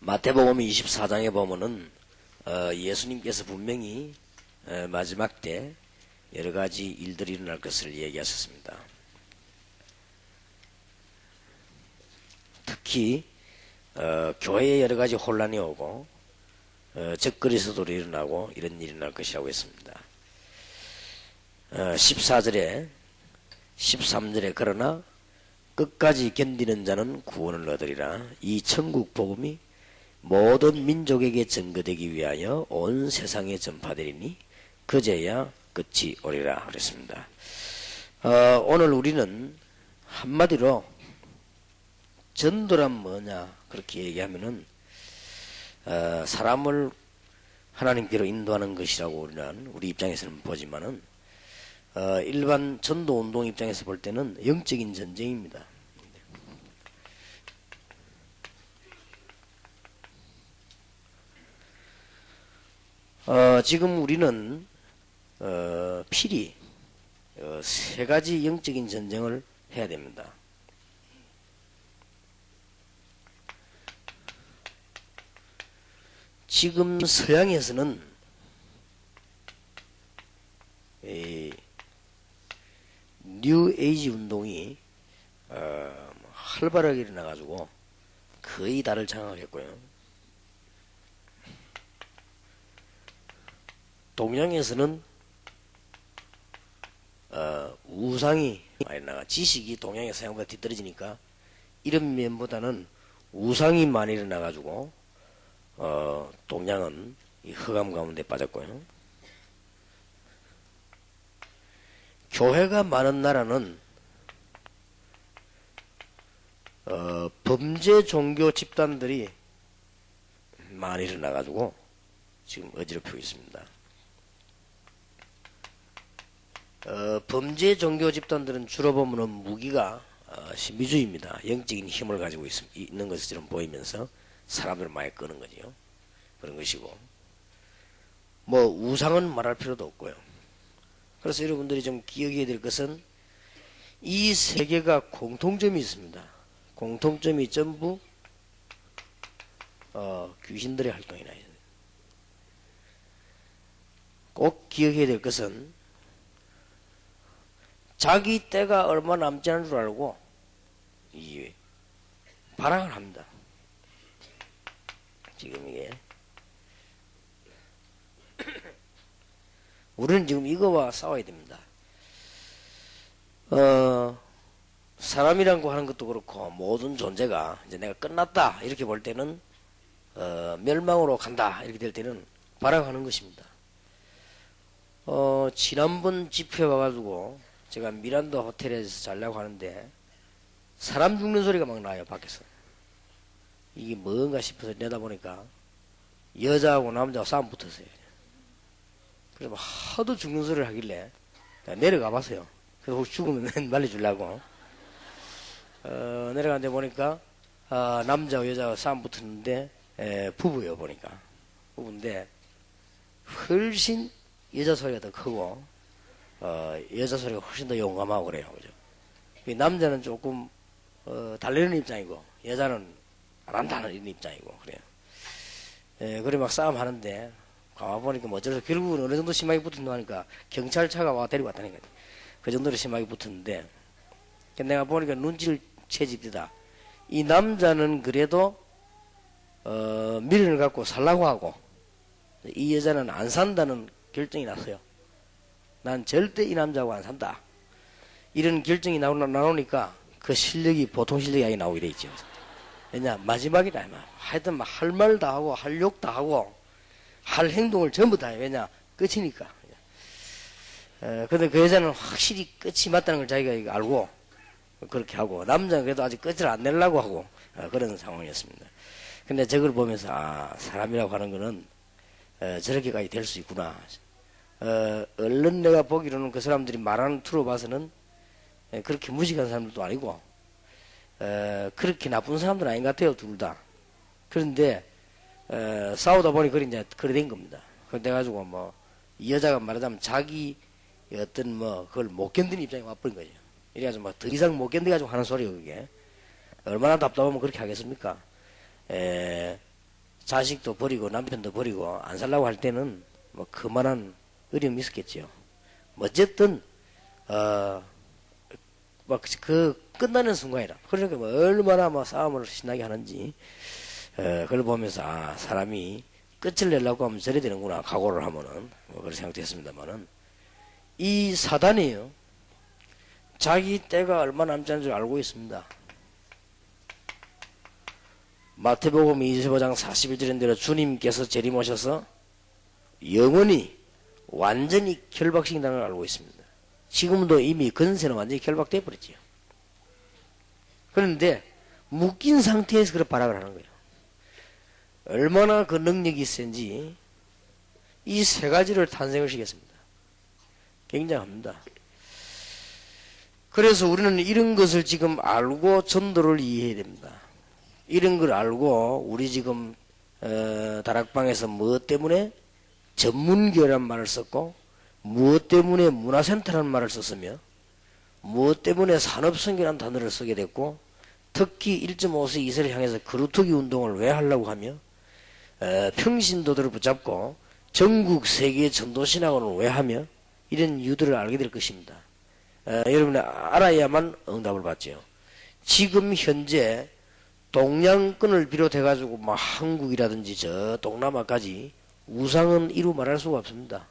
마태복음 24장에 보면은 예수님께서 분명히 마지막 때 여러 가지 일들이 일어날 것을 얘기하셨습니다. 특히 교회에 여러 가지 혼란이 오고 적그리스도로 일어나고 이런 일이 일어날 것이라고 했습니다. 14절에 13절에 그러나 끝까지 견디는 자는 구원을 얻으리라. 이 천국 복음이 모든 민족에게 증거되기 위하여 온 세상에 전파되리니 그제야 끝이 오리라 그랬습니다. 오늘 우리는 한마디로 전도란 뭐냐 그렇게 얘기하면은 사람을 하나님께로 인도하는 것이라고 우리는 우리 입장에서는 보지만은 일반 전도운동 입장에서 볼 때는 영적인 전쟁입니다. 지금 우리는 필히 세 가지 영적인 전쟁을 해야 됩니다. 지금 서양에서는 뉴 에이지 운동이 활발하게 일어나가지고 거의 다를 장악했고요. 동양에서는 우상이 많이 나가 지식이 동양의 서양보다 뒤떨어지니까 이런 면보다는 우상이 많이 일어나가지고 동양은 이 흑암 가운데 빠졌고요. 교회가 많은 나라는 범죄 종교 집단들이 많이 일어나가지고 지금 어지럽히고 있습니다. 범죄 종교 집단들은 주로 보면은 무기가 신비주의입니다. 영적인 힘을 가지고 있는 것처럼 보이면서 사람들을 많이 끄는 거지요. 그런 것이고 뭐 우상은 말할 필요도 없고요. 그래서 여러분들이 좀 기억해야 될 것은 이 세 개가 공통점이 있습니다. 공통점이 전부 귀신들의 활동이나 꼭 기억해야 될 것은 자기 때가 얼마 남지 않은 줄 알고 발악을 합니다. 지금 이게 우리는 지금 이거와 싸워야 됩니다. 사람이라고 하는 것도 그렇고 모든 존재가 이제 내가 끝났다 이렇게 볼 때는 멸망으로 간다 이렇게 될 때는 발악하는 것입니다. 지난번 집회 와가지고 제가 미란다 호텔에서 자려고 하는데 사람 죽는 소리가 막 나요 밖에서. 이게 뭔가 싶어서 내다보니까 여자하고 남자하고 싸움 붙었어요. 그래서 하도 죽는 소리를 하길래 내려가 봤어요. 그래서 혹시 죽으면 말려주려고 내려갔는데 보니까 남자하고 여자하고 싸움 붙었는데 부부예요. 보니까 부부인데 훨씬 여자 소리가 더 크고 여자 소리가 훨씬 더 용감하고 그래요. 그죠? 남자는 조금 달래는 입장이고 여자는 안 한다는 이런 입장이고 그래요. 그래 막 싸움 하는데 가만보니까 뭐 어쩔 수 결국은 어느 정도 심하게 붙은다 하니까 경찰차가 와 데리고 왔다는 거지. 그 정도로 심하게 붙었는데 내가 보니까 눈치를 채집이다. 이 남자는 그래도 미련을 갖고 살라고 하고 이 여자는 안 산다는 결정이 났어요. 난 절대 이 남자하고 안 산다. 이런 결정이 나오니까 그 실력이 보통 실력이 아니게 나오게 돼 있죠. 왜냐 마지막이다. 하여튼 막 할 말 다 하고 할 욕 다 하고 할 행동을 전부 다 해. 왜냐 끝이니까. 근데 그 여자는 확실히 끝이 맞다는 걸 자기가 알고 그렇게 하고 남자는 그래도 아직 끝을 안 내려고 하고 그런 상황이었습니다. 근데 저걸 보면서 사람이라고 하는 거는 저렇게까지 될 수 있구나. 얼른 내가 보기로는 그 사람들이 말하는 투로 봐서는 그렇게 무식한 사람들도 아니고 그렇게 나쁜 사람들은 아닌 것 같아요. 둘 다. 그런데 싸우다 보니 그래 된 겁니다. 그래가지고 뭐 이 여자가 말하자면 자기 어떤 뭐 그걸 못 견디는 입장에 와버린 거죠. 이래가지고 뭐 더 이상 못 견뎌가지고 하는 소리예요. 그게 얼마나 답답하면 그렇게 하겠습니까? 자식도 버리고 남편도 버리고 안 살라고 할 때는 뭐 그만한 어려움이 있었겠죠. 어쨌든 막 그 끝나는 순간이라. 그러니까 뭐 얼마나 뭐 싸움을 신나게 하는지 그걸 보면서 아 사람이 끝을 내려고 하면 저래 되는구나 각오를 하면은 뭐 그렇게 생각됐습니다만은 이 사단이요 자기 때가 얼마 남지 않은 줄 알고 있습니다. 마태복음 25장 41절인대로 주님께서 재림하셔서 영원히 완전히 결박시킨다는 걸 알고 있습니다. 지금도 이미 근세는 완전히 결박돼 버렸지요. 그런데 묶인 상태에서 그런 발악을 하는 거예요. 얼마나 그 능력이 센지 이 세 가지를 탄생을 시켰습니다. 굉장합니다. 그래서 우리는 이런 것을 지금 알고 전도를 이해해야 됩니다. 이런 걸 알고 우리 지금 다락방에서 무엇 때문에 전문교라는 말을 썼고 무엇 때문에 문화센터라는 말을 썼으며 무엇 때문에 산업선교라는 단어를 쓰게 됐고 특히 1.5세 이세를 향해서 거루터기 운동을 왜 하려고 하며 평신도들을 붙잡고 전국 세계 전도신학원을 왜 하며 이런 이유들을 알게 될 것입니다. 여러분이 알아야만 응답을 받죠. 지금 현재 동양권을 비롯해 가지고 뭐 한국이라든지 저 동남아까지 우상은 이루 말할 수가 없습니다.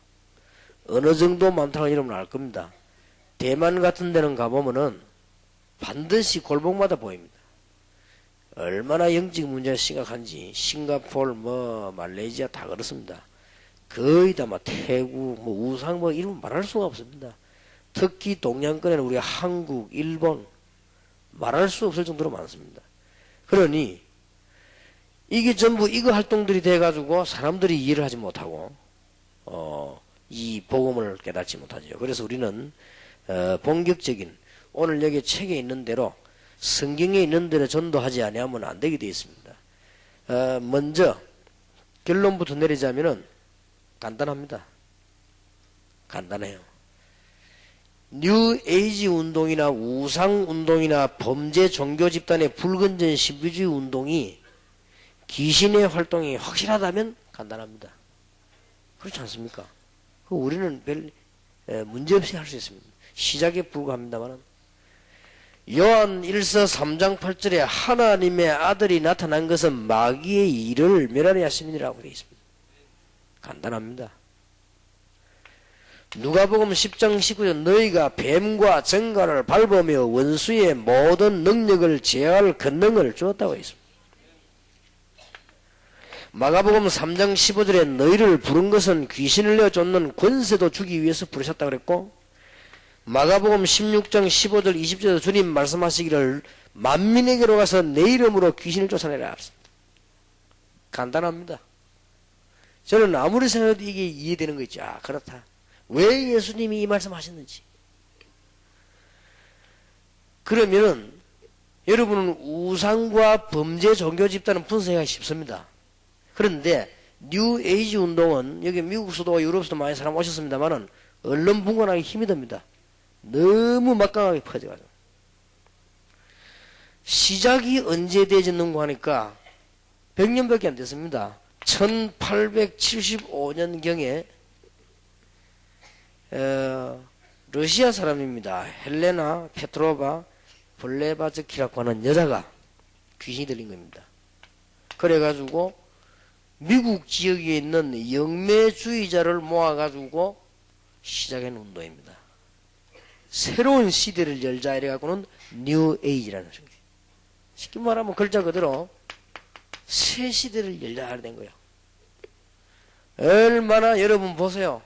어느 정도 많다는 여러분 알 겁니다. 대만 같은 데는 가보면은 반드시 골목마다 보입니다. 얼마나 영적 문제가 심각한지 싱가포르 뭐 말레이시아 다 그렇습니다. 거의 다 뭐 태국 뭐 우상 뭐 이런 말할 수가 없습니다. 특히 동양권에는 우리 한국, 일본 말할 수 없을 정도로 많습니다. 그러니 이게 전부 이거 활동들이 돼가지고 사람들이 이해를 하지 못하고 이 복음을 깨닫지 못하죠. 그래서 우리는 본격적인 오늘 여기 책에 있는 대로 성경에 있는 대로 전도하지 아니하면 안 되게 되어 있습니다. 먼저 결론부터 내리자면은 간단합니다. 간단해요. 뉴 에이지 운동이나 우상 운동이나 범죄 종교 집단의 불건전 신비주의 운동이 귀신의 활동이 확실하다면 간단합니다. 그렇지 않습니까? 우리는 별 문제없이 할 수 있습니다. 시작에 불과합니다만 요한 1서 3장 8절에 하나님의 아들이 나타난 것은 마귀의 일을 멸하려 하심이라고 되어 있습니다. 간단합니다. 누가복음 10장 19절 너희가 뱀과 정갈을 밟으며 원수의 모든 능력을 제어할 권능을 주었다고 했습니다. 마가복음 3장 15절에 너희를 부른 것은 귀신을 내어 쫓는 권세도 주기 위해서 부르셨다고 그랬고 마가복음 16장 15절 20절에서 주님 말씀하시기를 만민에게로 가서 내 이름으로 귀신을 쫓아내라 하셨습니다. 간단합니다. 저는 아무리 생각해도 이게 이해되는 거 있죠. 아 그렇다. 왜 예수님이 이 말씀하셨는지. 그러면은 여러분은 우상과 범죄 종교 집단은 분석하기 쉽습니다. 그런데 뉴 에이지 운동은 여기 미국 수도와 유럽 수도 많이 사람 오셨습니다만은 언론 분간하기 힘이 듭니다. 너무 막강하게 퍼져가지고 시작이 언제 되었는가 하니까 100년밖에 안 됐습니다. 1875년경에 러시아 사람입니다. 헬레나 페트로바 블레바즈키라고 하는 여자가 귀신이 들린 겁니다. 그래가지고 미국 지역에 있는 영매주의자를 모아가지고 시작한 운동입니다. 새로운 시대를 열자 이래갖고는 뉴 에이지라는 거죠. 쉽게 말하면 글자 그대로 새 시대를 열자 된 거예요. 얼마나 여러분 보세요.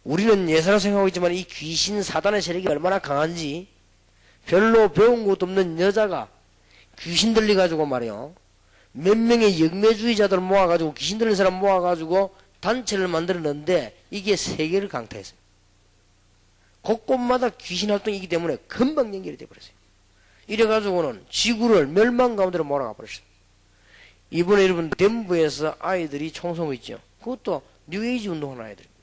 우리는 예사로 생각하고 있지만 이 귀신 사단의 세력이 얼마나 강한지 별로 배운 것도 없는 여자가 귀신 들려가지고 말이요. 몇 명의 영매주의자들 모아가지고 귀신 들린 사람 모아가지고 단체를 만들었는데 이게 세계를 강타했어요. 곳곳마다 귀신 활동이기 때문에 금방 연결이 돼버렸어요. 이래가지고는 지구를 멸망 가운데로 몰아가 버렸어요. 이번에 여러분 덴버에서 아이들이 총선거 있죠. 그것도 뉴에이지 운동하는 아이들입니다.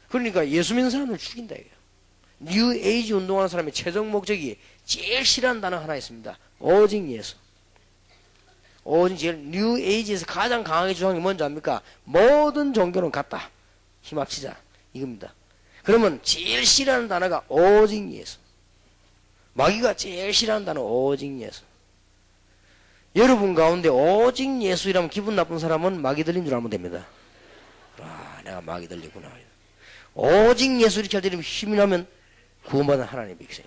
그러니까 예수 믿는 사람을 죽인다 이거예요. 뉴에이지 운동하는 사람의 최종 목적이 제일 싫어하는 단어 하나 있습니다. 오직 예수. 오직 제일 뉴 에이지에서 가장 강하게 주장한 게 뭔지 압니까? 모든 종교는 같다. 힘 합치자. 이겁니다. 그러면 제일 싫어하는 단어가 오직 예수. 마귀가 제일 싫어하는 단어 오직 예수. 여러분 가운데 오직 예수 이라면 기분 나쁜 사람은 마귀 들린 줄 알면 됩니다. 아, 내가 마귀 들리구나. 오직 예수 이렇게 할 때 힘이 나면 구원받은 하나님의 백성.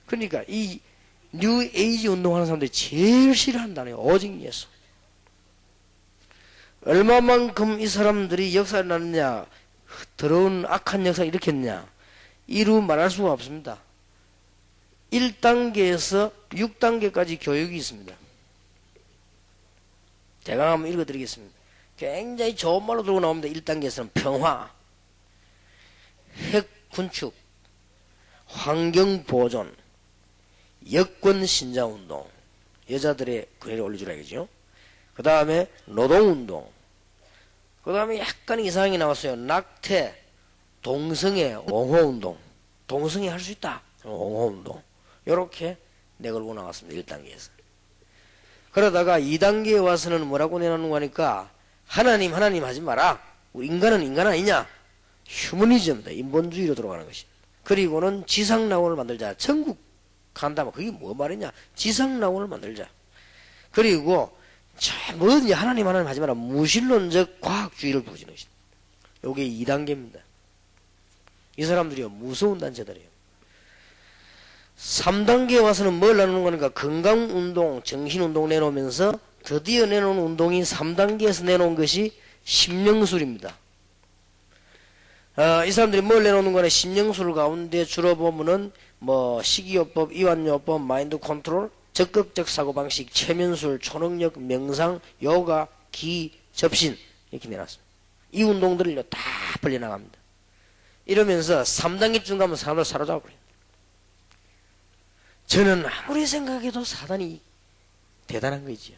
그러니까 이 뉴 에이지 운동하는 사람들이 제일 싫어하는 단어예요. 오직 예수. 얼마만큼 이 사람들이 역사를 나누냐, 더러운 악한 역사를 일으켰냐, 이루 말할 수가 없습니다. 1단계에서 6단계까지 교육이 있습니다. 제가 한번 읽어드리겠습니다. 굉장히 좋은 말로 들고 나옵니다. 1단계에서는 평화, 핵 군축, 환경 보존, 여권 신장 운동, 여자들의 권리를 올려주라겠죠. 그 다음에 노동 운동, 그 다음에 약간 이상하게 나왔어요. 낙태, 동성애 옹호 운동, 동성애 할 수 있다, 옹호 운동. 요렇게 내걸고 나왔습니다. 1단계에서. 그러다가 2단계에 와서는 뭐라고 내놓는 거니까 하나님 하지 마라. 우리 인간은 인간 아니냐. 휴머니즘이다. 인본주의로 들어가는 것이. 그리고는 지상낙원을 만들자. 천국 간다면 그게 뭐 말이냐. 지상낙원을 만들자. 그리고 뭐든지 하나님 하지 마라. 무신론적 과학주의를 부르는 것이다. 요게 2단계입니다. 이 사람들이요 무서운 단체들이에요. 3단계에 와서는 뭘 나누는 거니까 건강운동, 정신운동 내놓으면서 드디어 내놓은 운동이 3단계에서 내놓은 것이 심령술입니다. 이 사람들이 뭘 내놓는 거냐. 심령술 가운데 주로 보면은 뭐 식이요법, 이완요법, 마인드 컨트롤, 적극적 사고방식, 최면술, 초능력, 명상, 요가, 기, 접신 이렇게 내놨습니다. 이 운동들을 다 벌려나갑니다. 이러면서 3단계쯤 가면 사람을 사로잡아버려요. 저는 아무리 생각해도 사단이 대단한 거지요.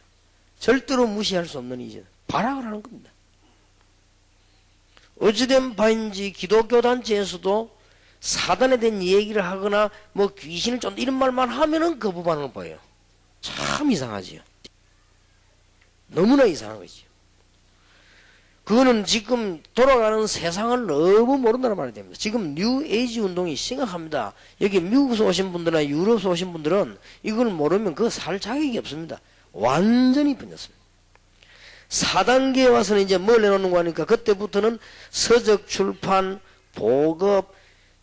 절대로 무시할 수 없는 이제 발악을 하는 겁니다. 어찌된 바인지 기독교 단체에서도 사단에 대한 얘기를 하거나 뭐 귀신을 쫓는다 이런 말만 하면은 거부 반응을 보여요. 참 이상하지요. 너무나 이상한 거지요. 그거는 지금 돌아가는 세상을 너무 모른다는 말이 됩니다. 지금 뉴 에이지 운동이 심각합니다. 여기 미국에서 오신 분들이나 유럽에서 오신 분들은 이걸 모르면 그거 살 자격이 없습니다. 완전히 번졌습니다. 4단계에 와서는 이제 뭘 내놓는 거니까 그때부터는 서적 출판, 보급,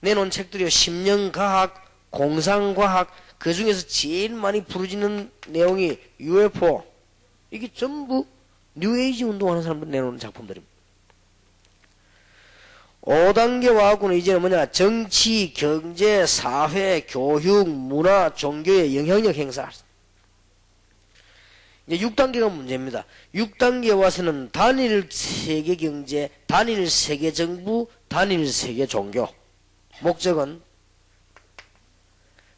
내놓은 책들이요. 심령과학, 공상과학, 그 중에서 제일 많이 부르짖는 내용이 UFO. 이게 전부 뉴에이지 운동하는 사람들 내놓는 작품들입니다. 5단계 와갖고는 이제는 뭐냐. 정치, 경제, 사회, 교육, 문화, 종교의 영향력 행사. 이제 6단계가 문제입니다. 6단계에 와서는 단일 세계 경제, 단일 세계 정부, 단일 세계 종교. 목적은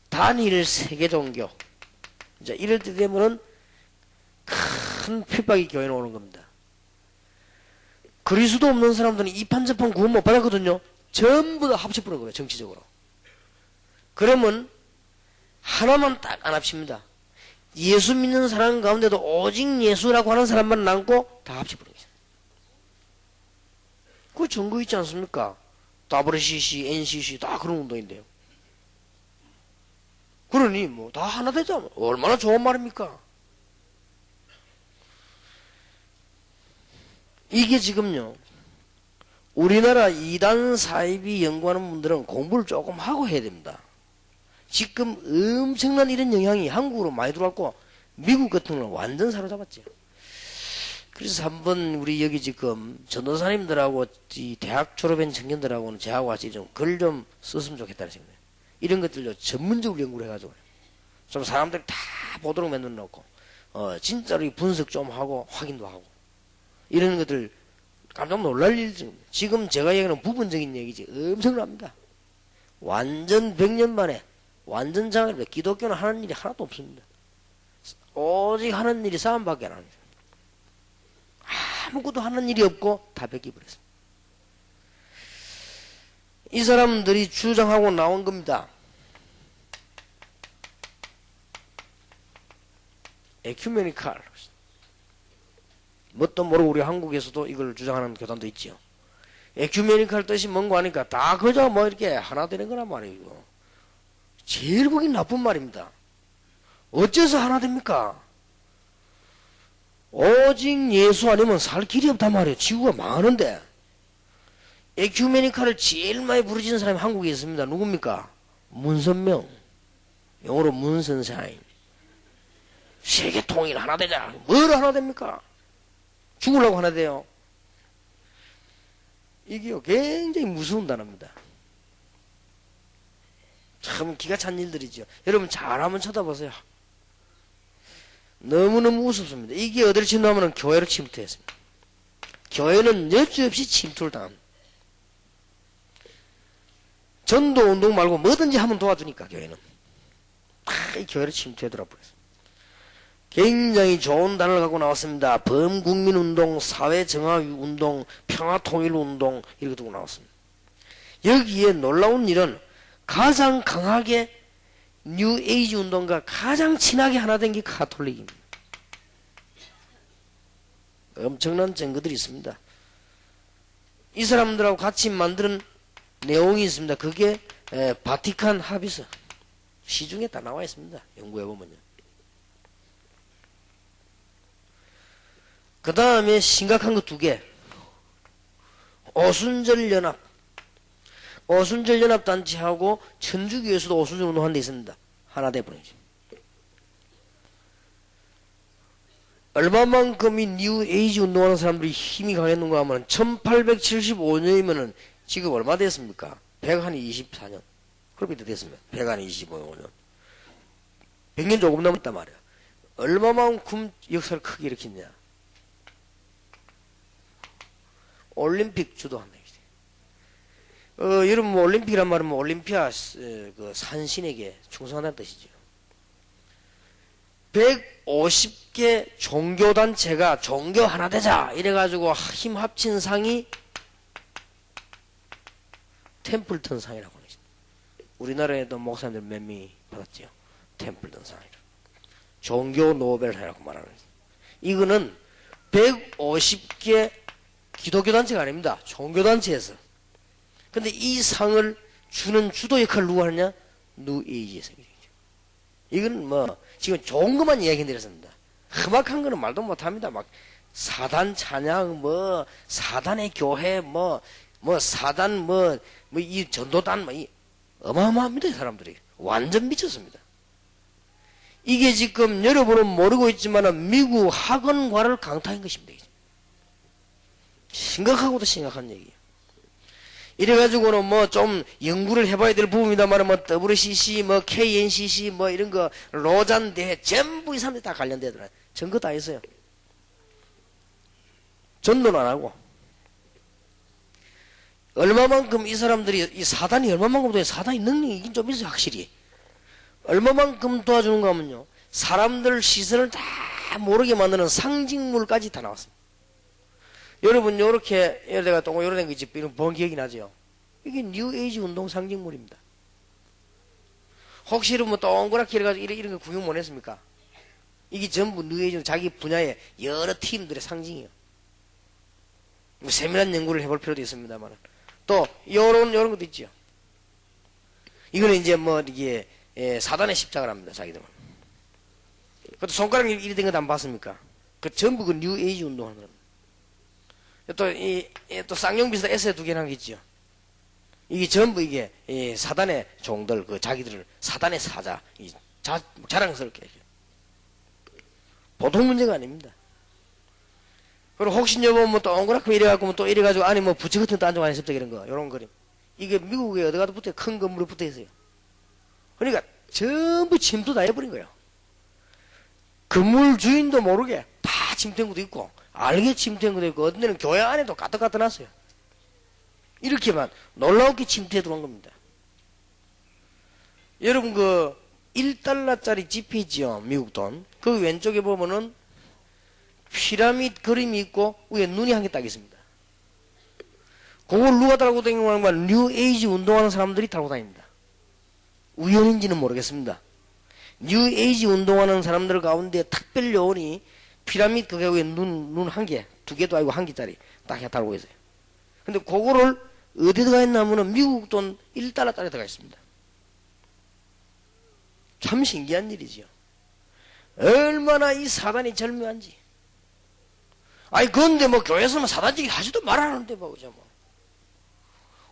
단일 세계 종교. 이제 이럴 때 되면은 큰 핍박이 교회에 오는 겁니다. 그리스도 없는 사람들은 이판저판 구원 못 받았거든요. 전부 다 합쳐버린 거예요. 정치적으로. 그러면 하나만 딱 안 합칩니다. 예수 믿는 사람 가운데도 오직 예수라고 하는 사람만 남고 다 합쳐버린 거예요. 그 증거 있지 않습니까? WCC, NCC 다 그런 운동인데요. 그러니 뭐 다 하나 되잖아. 얼마나 좋은 말입니까? 이게 지금요. 우리나라 이단 사이비 연구하는 분들은 공부를 조금 하고 해야 됩니다. 지금 엄청난 이런 영향이 한국으로 많이 들어왔고 미국 같은 건 완전 사로잡았죠. 그래서 한번 우리 여기 지금 전도사님들하고 이 대학 졸업한 청년들하고는 저하고 같이 좀 글 좀 썼으면 좋겠다는 생각이에요. 이런 것들요 전문적으로 연구를 해가지고 좀 사람들이 다 보도록 만들어 놓고 진짜로 분석 좀 하고 확인도 하고 이런 것들 깜짝 놀랄 일. 지금 제가 얘기하는 부분적인 얘기지 엄청납니다. 완전 100년 만에 완전 장애입니다. 기독교는 하는 일이 하나도 없습니다. 오직 하는 일이 싸움밖에 안 합니다. 아무것도 하는 일이 없고 다 베끼버렸습니다. 이 사람들이 주장하고 나온 겁니다. 에큐메니칼. 뭣도 모르고 우리 한국에서도 이걸 주장하는 교단도 있지요. 에큐메니칼 뜻이 뭔가 하니까 다 그저 뭐 이렇게 하나 되는 거란 말이에요. 제일 보기 나쁜 말입니다. 어째서 하나 됩니까? 오직 예수 아니면 살 길이 없단 말이에요. 지구가 많은데. 에큐메니칼을 제일 많이 부르짖는 사람이 한국에 있습니다. 누굽니까? 문선명. 영어로 문선샤인. 세계 통일 하나 되자. 뭘 하나 됩니까? 죽으려고 하나 돼요. 이게요, 굉장히 무서운 단어입니다. 참 기가 찬 일들이죠. 여러분 잘 한번 쳐다보세요. 너무너무 우습습니다. 이게 어디를 침투하면 교회를 침투했습니다. 교회는 여지없이 침투를 당합니다. 전도 운동 말고 뭐든지 하면 도와주니까 교회는 다 이 교회를 침투해들어 버렸습니다. 굉장히 좋은 단어를 갖고 나왔습니다. 범국민운동, 사회정화운동, 평화통일운동 이렇게 두고 나왔습니다. 여기에 놀라운 일은 가장 강하게 뉴에이지 운동과 가장 친하게 하나 된 게 가톨릭입니다. 엄청난 증거들이 있습니다. 이 사람들하고 같이 만드는 내용이 있습니다. 그게 바티칸 합의서 시중에 다 나와 있습니다. 연구해보면요. 그 다음에 심각한 거 두 개. 오순절연합. 오순절연합단체하고 천주교에서도 오순절 운동하는 데 있습니다. 하나 돼버리죠. 얼마만큼 이 뉴에이지 운동하는 사람들이 힘이 강했는가 하면 1875년이면은 지금 얼마 됐습니까? 124년. 그렇게 됐습니다. 125년. 100년 조금 넘었단 말이야. 얼마만큼 역사를 크게 일으켰냐. 올림픽 주도한다. 여러분, 뭐, 올림픽이란 말은 뭐, 올림피아, 그, 산신에게 충성한다는 뜻이죠. 150개 종교단체가 종교 하나 되자! 이래가지고 힘 합친 상이 템플턴 상이라고 하는 것입니다. 우리나라에도 목사님들 몇 명이 받았죠. 템플턴 상이라. 종교 노벨상이라고 말하는 것입니다. 이거는 150개 기독교단체가 아닙니다. 종교단체에서. 근데 이 상을 주는 주도 역할을 누가 하느냐? 뉴에이지에서. 이건 뭐, 지금 좋은 것만 이야기해드렸습니다. 험악한 거는 말도 못합니다. 막, 사단 찬양, 뭐, 사단의 교회, 사단, 이 전도단, 어마어마합니다, 이 사람들이. 완전 미쳤습니다. 이게 지금 여러분은 모르고 있지만 미국 학원과를 강타한 것입니다. 심각하고도 심각한 얘기예요. 이래가지고는 뭐 좀 연구를 해봐야 될 부분이다만 뭐 WCC, 뭐 KNCC, 뭐 이런 거 로잔 대회 전부 이 사람들이 다 관련되더라. 전거 다 있어요. 전도는 안 하고. 얼마만큼 이 사람들이 이 사단이 얼마만큼 도와요. 사단이 능력이 있긴 좀 있어요. 확실히. 얼마만큼 도와주는가 하면요. 사람들 시선을 다 모르게 만드는 상징물까지 다 나왔습니다. 여러분 요렇게 내가 동고 요런 거 있지 본 기억이 나죠. 이게 뉴에이지 운동 상징물입니다. 혹시 여러분 뭐 동그랗게 해가지고 이런 거 구경 못 했습니까? 이게 전부 뉴에이지 자기 분야의 여러 팀들의 상징이에요. 뭐 세밀한 연구를 해볼 필요도 있습니다만 또 요런 것도 있죠. 이거는 이제 뭐 이게 사단의 십자가랍니다. 자기들은. 그것도 손가락 이리 된 거 안 봤습니까? 그 전부 그 뉴에이지 운동하는 겁니다. 또 쌍용 비슷한 에세 두 개나 있죠. 이게 전부 이게 사단의 종들, 그 자기들을 사단의 사자, 자랑스럽게 이렇게. 보통 문제가 아닙니다. 그리고 혹시 여보 뭐 동그랗게 이래갖고 또 이래가지고 안에 뭐 부채 같은 거 안쪽 안에 습득 이런 거, 요런 그림. 이게 미국에 어디 가도 붙어 큰 건물에 붙어 있어요. 그러니까 전부 침투 다 해버린 거예요. 건물 주인도 모르게 다 침투한 것도 있고. 알게 침투한 것도 있고 어떤 데는 교회 안에도 가득 갖다 놨어요. 이렇게만 놀라우게 침투해 들어온 겁니다. 여러분 그 1달러짜리 지폐 있지요. 미국 돈. 그 왼쪽에 보면은 피라미드 그림이 있고 위에 눈이 한 개 딱 있습니다. 그걸 누가 달고 다니는 거냐? 뉴에이지 운동하는 사람들이 달고 다닙니다. 우연인지는 모르겠습니다. 뉴에이지 운동하는 사람들 가운데 특별 요원이 피라미드 그 격에 눈 한 개, 두 개도 아니고 한 개짜리 딱 달고 있어요. 근데 그거를 어디에 들어가 있냐면은 미국 돈 1달러짜리 들어가 있습니다. 참 신기한 일이지요. 얼마나 이 사단이 절묘한지. 아니, 그런데 뭐 교회에서는 사단지기 하지도 말하는데 뭐, 그죠, 뭐.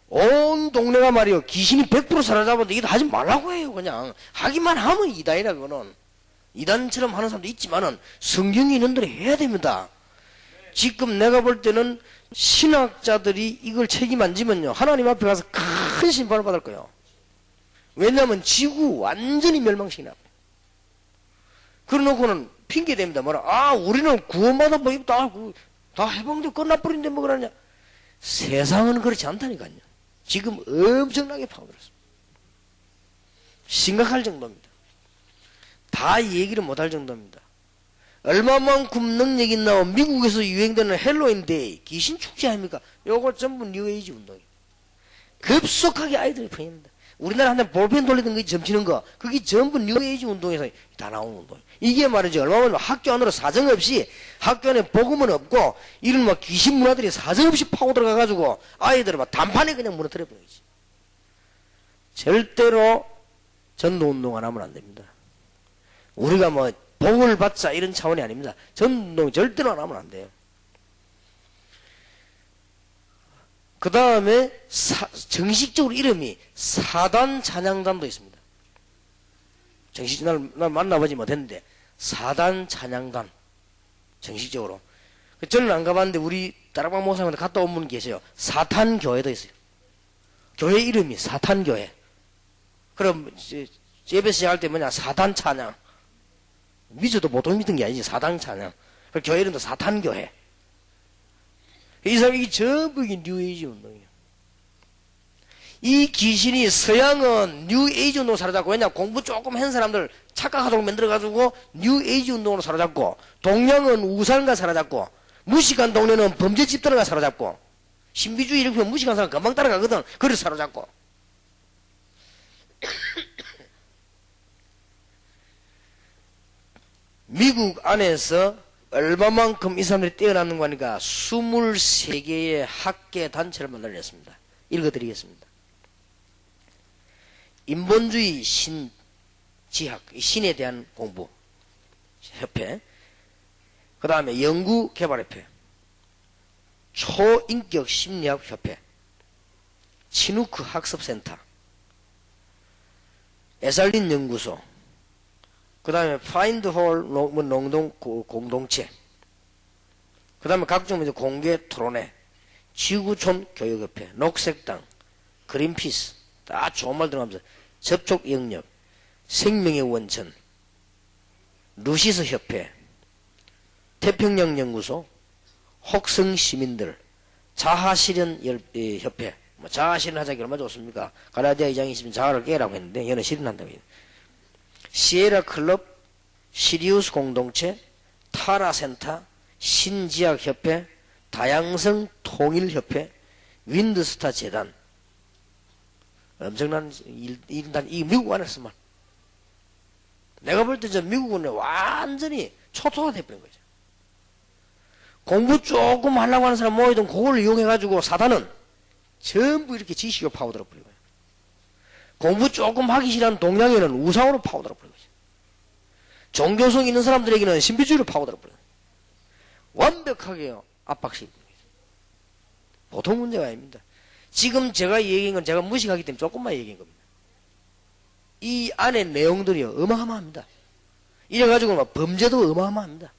온 동네가 말이요. 귀신이 100% 사로잡았는데 이거 하지 말라고 해요, 그냥. 하기만 하면 이단이라, 그거는. 이단처럼 하는 사람도 있지만은 성경이 있는 대로 해야 됩니다. 지금 내가 볼 때는 신학자들이 이걸 책임 안 지면요. 하나님 앞에 가서 큰 심판을 받을 거예요. 왜냐하면 지구 완전히 멸망시키나. 그래 놓고는 핑계 댑니다. 뭐라, 아, 우리는 구원받아 뭐, 다 해방돼 끝나버린데 뭐 그러냐. 세상은 그렇지 않다니까요. 지금 엄청나게 파고들었습니다. 심각할 정도입니다. 다 얘기를 못할 정도입니다. 얼마만큼 능력 있나. 미국에서 유행되는 헬로윈데이, 귀신 축제 아닙니까? 요거 전부 뉴에이지 운동이에요. 급속하게 아이들이 퍼집니다. 우리나라 한테 볼펜 돌리던 거, 점치는 거, 그게 전부 뉴에이지 운동에서 다 나오는 운동이에요. 이게 말이죠. 얼마나 학교 안으로 사정없이, 학교 안에 복음은 없고, 이런 막 귀신 문화들이 사정없이 파고 들어가가지고, 아이들을 막 단판에 그냥 무너뜨려 버리지. 절대로 전도 운동 안 하면 안 됩니다. 우리가 뭐, 복을 받자 이런 차원이 아닙니다. 전도 운동 절대로 안 하면 안 돼요. 그 다음에 정식적으로 이름이 사단 찬양단도 있습니다. 정식적으로 날 만나보지 못했는데 사단 찬양단 정식적으로. 저는 안 가봤는데 우리 다락방 목사님한테 갔다 온 분 계세요. 사탄교회도 있어요. 교회 이름이 사탄교회. 그럼 예배 시작할 때 뭐냐, 사단 찬양. 믿어도 보통 믿은 게 아니지. 사단 찬양. 교회 이름도 사탄교회. 이 사람이 전부 뉴에이지 운동이에요. 이 귀신이 서양은 뉴에이지 운동으로 사로잡고, 왜냐, 공부 조금 한 사람들 착각하도록 만들어가지고 뉴에이지 운동으로 사로잡고, 동양은 우상과 사로잡고, 무식한 동네는 범죄 집단과 사로잡고, 신비주의 이렇게 하면 무식한 사람 금방 따라가거든. 그래서 사로잡고. 미국 안에서 얼마만큼 이 사람들이 뛰어나는 거니까 23개의 학계 단체를 만들어냈습니다. 읽어드리겠습니다. 인본주의 신지학, 신에 대한 공부 협회, 그 다음에 연구개발협회, 초인격 심리학 협회, 치누크 학습센터, 에살린 연구소, 그 다음에 파인드 홀 농동 공동체, 그 다음에 각종 공개 토론회, 지구촌 교육협회, 녹색당, 그린피스, 다 좋은 말 들어가면서 접촉 영역, 생명의 원천, 루시스 협회, 태평양 연구소, 혹성 시민들, 자하실현 협회, 뭐 자하실현 하자기 얼마나 좋습니까? 가나디아 의장이 있으면 자하를 깨라고 했는데 얘는 실현한다고 해요. 시에라 클럽, 시리우스 공동체, 타라센터, 신지학협회, 다양성 통일협회, 윈드스타 재단. 엄청난 일단 이 미국 안에서만. 내가 볼 때 저 미국은 완전히 초토화돼버린 거죠. 공부 조금 하려고 하는 사람 모이든 그걸 이용해가지고 사단은 전부 이렇게 지식을 파고들어버린 거예요. 공부 조금 하기 싫어하는 동양인은 우상으로 파고들어버린 거죠. 종교성 있는 사람들에게는 신비주의로 파고들어버린 거예요. 완벽하게 압박시키는 거죠. 보통 문제가 아닙니다. 지금 제가 얘기한 건 제가 무식하기 때문에 조금만 얘기한 겁니다. 이 안에 내용들이 어마어마합니다. 이래가지고 막 범죄도 어마어마합니다.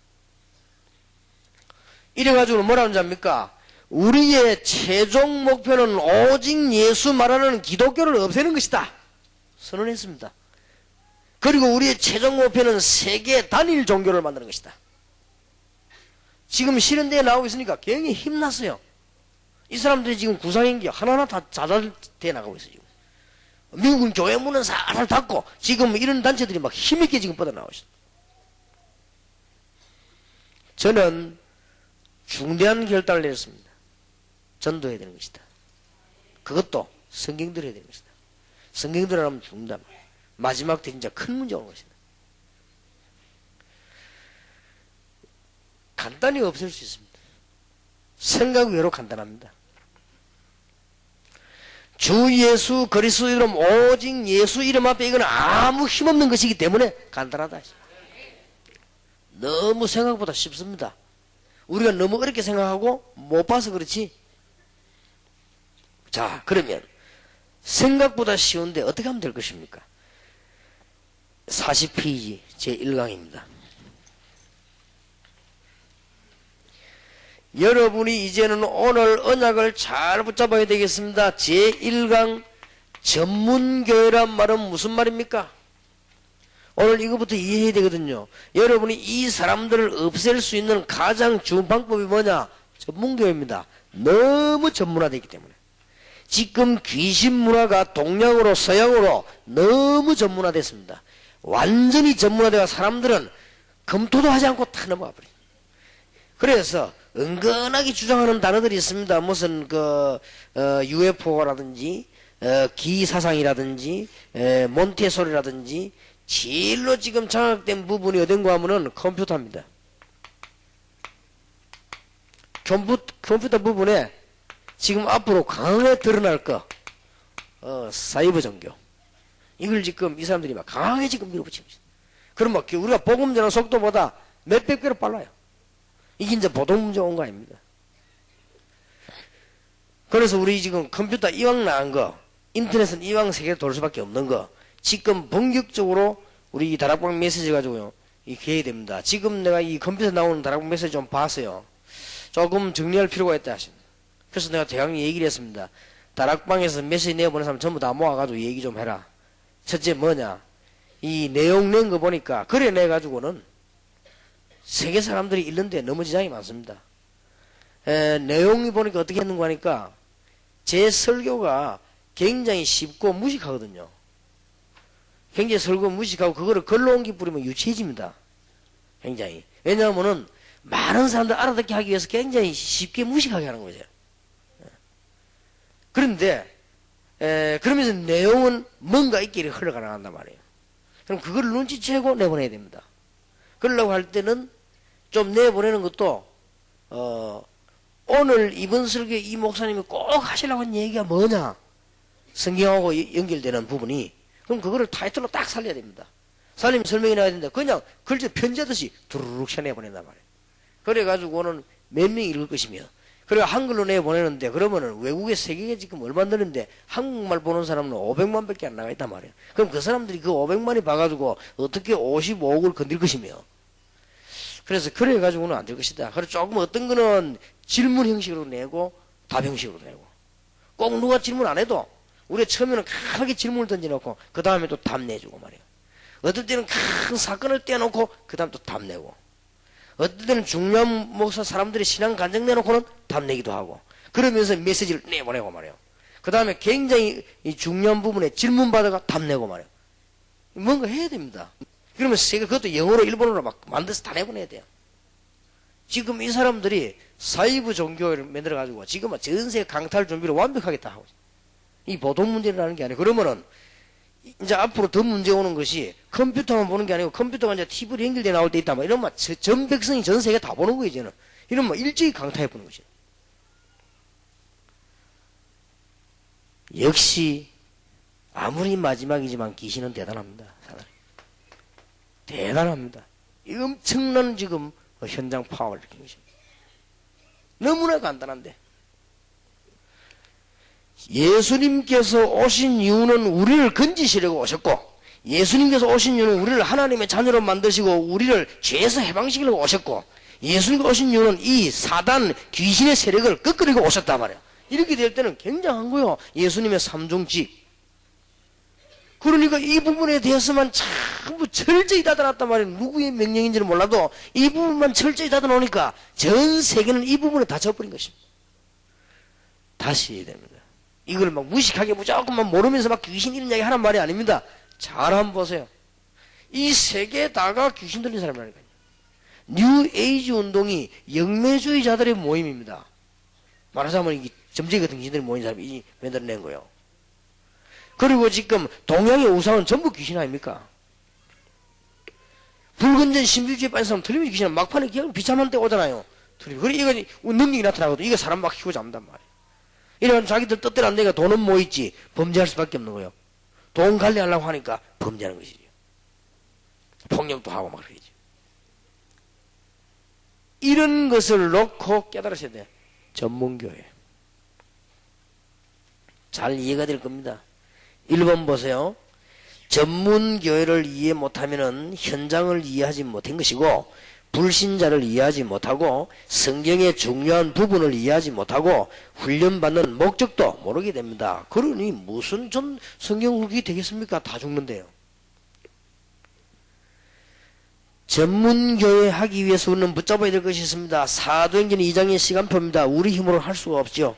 이래가지고 뭐라는 줄 압니까? 우리의 최종 목표는 오직 예수 말하는 기독교를 없애는 것이다. 선언했습니다. 그리고 우리의 최종 목표는 세계 단일 종교를 만드는 것이다. 지금 실현대에 나오고 있으니까 굉장히 힘났어요. 이 사람들이 지금 구상행기 하나하나 다 자살돼 나가고 있어요. 지금. 미국은 교회 문은 살살 닫고 지금 이런 단체들이 막 힘있게 지금 뻗어나오고 있어요. 저는 중대한 결단을 내렸습니다. 전도해야 되는 것이다. 그것도 성경대로 해야 되는 것이다. 성경대로 하면 죽는다. 마지막 때 진짜 큰 문제가 오는 것이다. 간단히 없앨 수 있습니다. 생각 외로 간단합니다. 주 예수 그리스도 이름 오직 예수 이름 앞에 이건 아무 힘없는 것이기 때문에 간단하다. 너무 생각보다 쉽습니다. 우리가 너무 어렵게 생각하고 못 봐서 그렇지. 자, 그러면 생각보다 쉬운데 어떻게 하면 될 것입니까? 40페이지 제1강입니다. 여러분이 이제는 오늘 언약을 잘 붙잡아야 되겠습니다. 제1강 전문교회란 말은 무슨 말입니까? 오늘 이거부터 이해해야 되거든요. 여러분이 이 사람들을 없앨 수 있는 가장 좋은 방법이 뭐냐? 전문교회입니다. 너무 전문화되어 있기 때문에. 지금 귀신 문화가 동양으로 서양으로 너무 전문화됐습니다. 완전히 전문화되어 사람들은 검토도 하지 않고 다 넘어가 버려요. 그래서 은근하게 주장하는 단어들이 있습니다. 무슨 UFO라든지 기사상이라든지 몬테소리라든지 제일로 지금 장악된 부분이 어딘가 하면은 컴퓨터입니다. 컴퓨터 부분에 지금 앞으로 강하게 드러날 거 사이버 종교. 이걸 지금 이 사람들이 막 강하게 지금 밀어붙이고 있어요. 그럼 막 우리가 복음 전하는 속도보다 몇백 배로 빨라요. 이게 이제 보통 문제 온 거 아닙니다. 그래서 우리 지금 컴퓨터 이왕 나은 거, 인터넷은 이왕 세계에 돌 수밖에 없는 거, 지금 본격적으로 우리 이 다락방 메시지 가지고요, 이렇게 해야 됩니다. 지금 내가 이 컴퓨터 나오는 다락방 메시지 좀 봤어요. 조금 정리할 필요가 있다 하십니다. 그래서 내가 대강히 얘기를 했습니다. 다락방에서 메시지 내보낸 사람 전부 다 모아가지고 얘기 좀 해라. 첫째 뭐냐? 이 내용 낸 거 보니까, 그래 내가지고는 세계 사람들이 읽는데 너무 지장이 많습니다. 내용이 보니까 어떻게 했는가 하니까 제 설교가 굉장히 쉽고 무식하거든요. 굉장히 설교 무식하고 그거를 글로 옮기 뿌리면 유치해집니다. 굉장히. 왜냐하면은 많은 사람들 알아듣게 하기 위해서 굉장히 쉽게 무식하게 하는 거죠. 그런데 그러면서 내용은 뭔가 있기를 흘러가 나간단 말이에요. 그럼 그걸 눈치채고 내보내야 됩니다. 그러려고 할 때는 좀 내보내는 것도 오늘 이번 설교에 이 목사님이 꼭 하시려고 하는 얘기가 뭐냐, 성경하고 연결되는 부분이, 그럼 그거를 타이틀로 딱 살려야 됩니다. 살리면 설명이 나야 된다. 그냥 글자 편지하듯이 두루룩 쳐내보낸단 말이에요. 그래가지고는 몇 명이 읽을 것이며, 그래 한글로 내보내는데, 그러면은 외국에 세계에 지금 얼마 되는데 한국말 보는 사람은 500만 밖에 안 나가 있단 말이에요. 그럼 그 사람들이 그 500만이 봐가지고 어떻게 55억을 건들 것이며, 그래서 그래가지고는 안 될 것이다. 그래서 조금 어떤 거는 질문 형식으로 내고 답 형식으로 내고, 꼭 누가 질문 안 해도 우리가 처음에는 크게 질문을 던져놓고 그 다음에 또 답 내주고 말이에요. 어떨 때는 큰 사건을 떼어놓고 그 다음 또 답 내고, 어떨 때는 중요한 목사 사람들이 신앙 간증 내놓고는 답 내기도 하고, 그러면서 메시지를 내보내고 말이에요. 그 다음에 굉장히 중요한 부분에 질문 받아가 답 내고 말이에요. 뭔가 해야 됩니다. 그러면 세계 그것도 영어로 일본어로 막 만들어서 다 내보내야 돼요. 지금 이 사람들이 사이버 종교를 만들어가지고 지금은 전 세계 강탈 준비를 완벽하게 다 하고 있어요. 이 보통 문제라는 게 아니고, 그러면은 이제 앞으로 더 문제 오는 것이 컴퓨터만 보는 게 아니고 컴퓨터가 이제 TV로 연결돼 나올 때 있다. 이러면 전 백성이 전 세계 다 보는 거예요, 이제는. 이러면 일제히 강타해 보는 거죠. 역시 아무리 마지막이지만 귀신은 대단합니다. 사람이. 대단합니다. 이 엄청난 지금 현장 파워를 느낀 것입니다. 너무나 간단한데. 예수님께서 오신 이유는 우리를 건지시려고 오셨고, 예수님께서 오신 이유는 우리를 하나님의 자녀로 만드시고 우리를 죄에서 해방시키려고 오셨고, 예수님께서 오신 이유는 이 사단 귀신의 세력을 꺾으려고 오셨단 말이에요. 이렇게 될 때는 굉장한 거요. 예수님의 삼중직. 그러니까 이 부분에 대해서만 전부 철저히 닫아놨단 말이에요. 누구의 명령인지는 몰라도 이 부분만 철저히 닫아놓으니까 전 세계는 이 부분에 닫혀버린 것입니다. 다시 해야 됩니다. 이걸 막 무식하게 무조건만 모르면서 막 귀신 이런 이야기 하란 말이 아닙니다. 잘 한번 보세요. 이 세계 다가 귀신 들린 사람이라니까요. 뉴 에이지 운동이 영매주의자들의 모임입니다. 말하자면 이게 점쟁이 같은 귀신들이 모인 사람이 만들어낸 거예요. 그리고 지금 동양의 우상은 전부 귀신 아닙니까? 붉은 이건전 신비주의에 빠진 사람 틀리면 귀신은 막판에 그냥 비참한 때 오잖아요. 틀리면. 그래, 이거 능력이 나타나거든. 이거 사람 막 키고 잡는단 말이에요. 이러면 자기들 뜻대로 안 되니까 돈은 뭐 있지? 범죄할 수밖에 없는 거예요. 돈 관리하려고 하니까 범죄하는 것이죠. 폭력도 하고 막 그러지. 이런 것을 놓고 깨달으셔야 돼요. 전문교회. 잘 이해가 될 겁니다. 1번 보세요. 전문교회를 이해 못하면은 현장을 이해하지 못한 것이고, 불신자를 이해하지 못하고, 성경의 중요한 부분을 이해하지 못하고, 훈련받는 목적도 모르게 됩니다. 그러니 무슨 성경 후기 되겠습니까? 다 죽는데요. 전문교회 하기 위해서 우리는 붙잡아야 될 것이 있습니다. 사도행전 2장의 시간표입니다. 우리 힘으로 할 수가 없죠.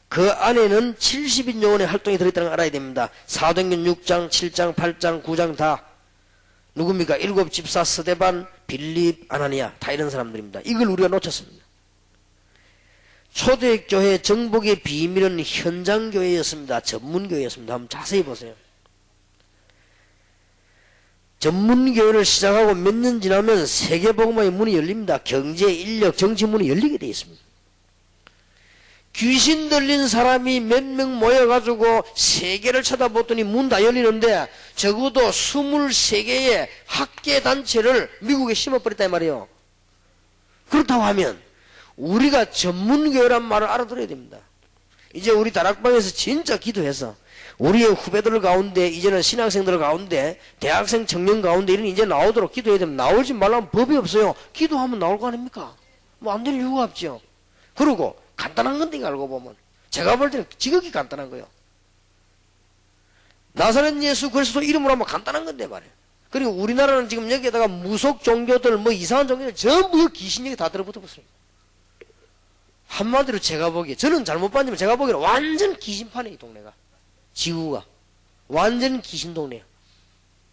그 안에는 70인 영혼의 활동이 들어있다는 걸 알아야 됩니다. 사도행전 6장, 7장, 8장, 9장 다 누굽니까? 7 집사 스데반, 빌립, 아나니아 다 이런 사람들입니다. 이걸 우리가 놓쳤습니다. 초대교회 정복의 비밀은 현장교회였습니다. 전문교회였습니다. 한번 자세히 보세요. 전문교회를 시작하고 몇 년 지나면 세계복음화의 문이 열립니다. 경제, 인력, 정치 문이 열리게 되어 있습니다. 귀신 들린 사람이 몇 명 모여가지고 세계를 쳐다보더니 문 다 열리는데 적어도 23개의 학계단체를 미국에 심어버렸단 말이에요. 그렇다고 하면 우리가 전문교회란 말을 알아들어야 됩니다. 이제 우리 다락방에서 진짜 기도해서 우리의 후배들 가운데, 이제는 신학생들 가운데, 대학생 청년 가운데 이런 이제 나오도록 기도해야 됩니다. 나오지 말라면 법이 없어요. 기도하면 나올 거 아닙니까? 뭐 안 될 이유가 없죠. 그리고 간단한 건데 알고 보면 제가 볼 때는 지극히 간단한 거예요. 나사렛 예수 그리스도 이름으로 하면 간단한 건데 말이에요. 그리고 우리나라는 지금 여기에다가 무속 종교들 뭐 이상한 종교들 전부 귀신력이 다 들어붙어버렸어요. 한마디로 제가 보기에, 저는 잘못 봤지만 제가 보기에는 완전 귀신판이에요. 이 동네가, 지구가 완전 귀신 동네예요.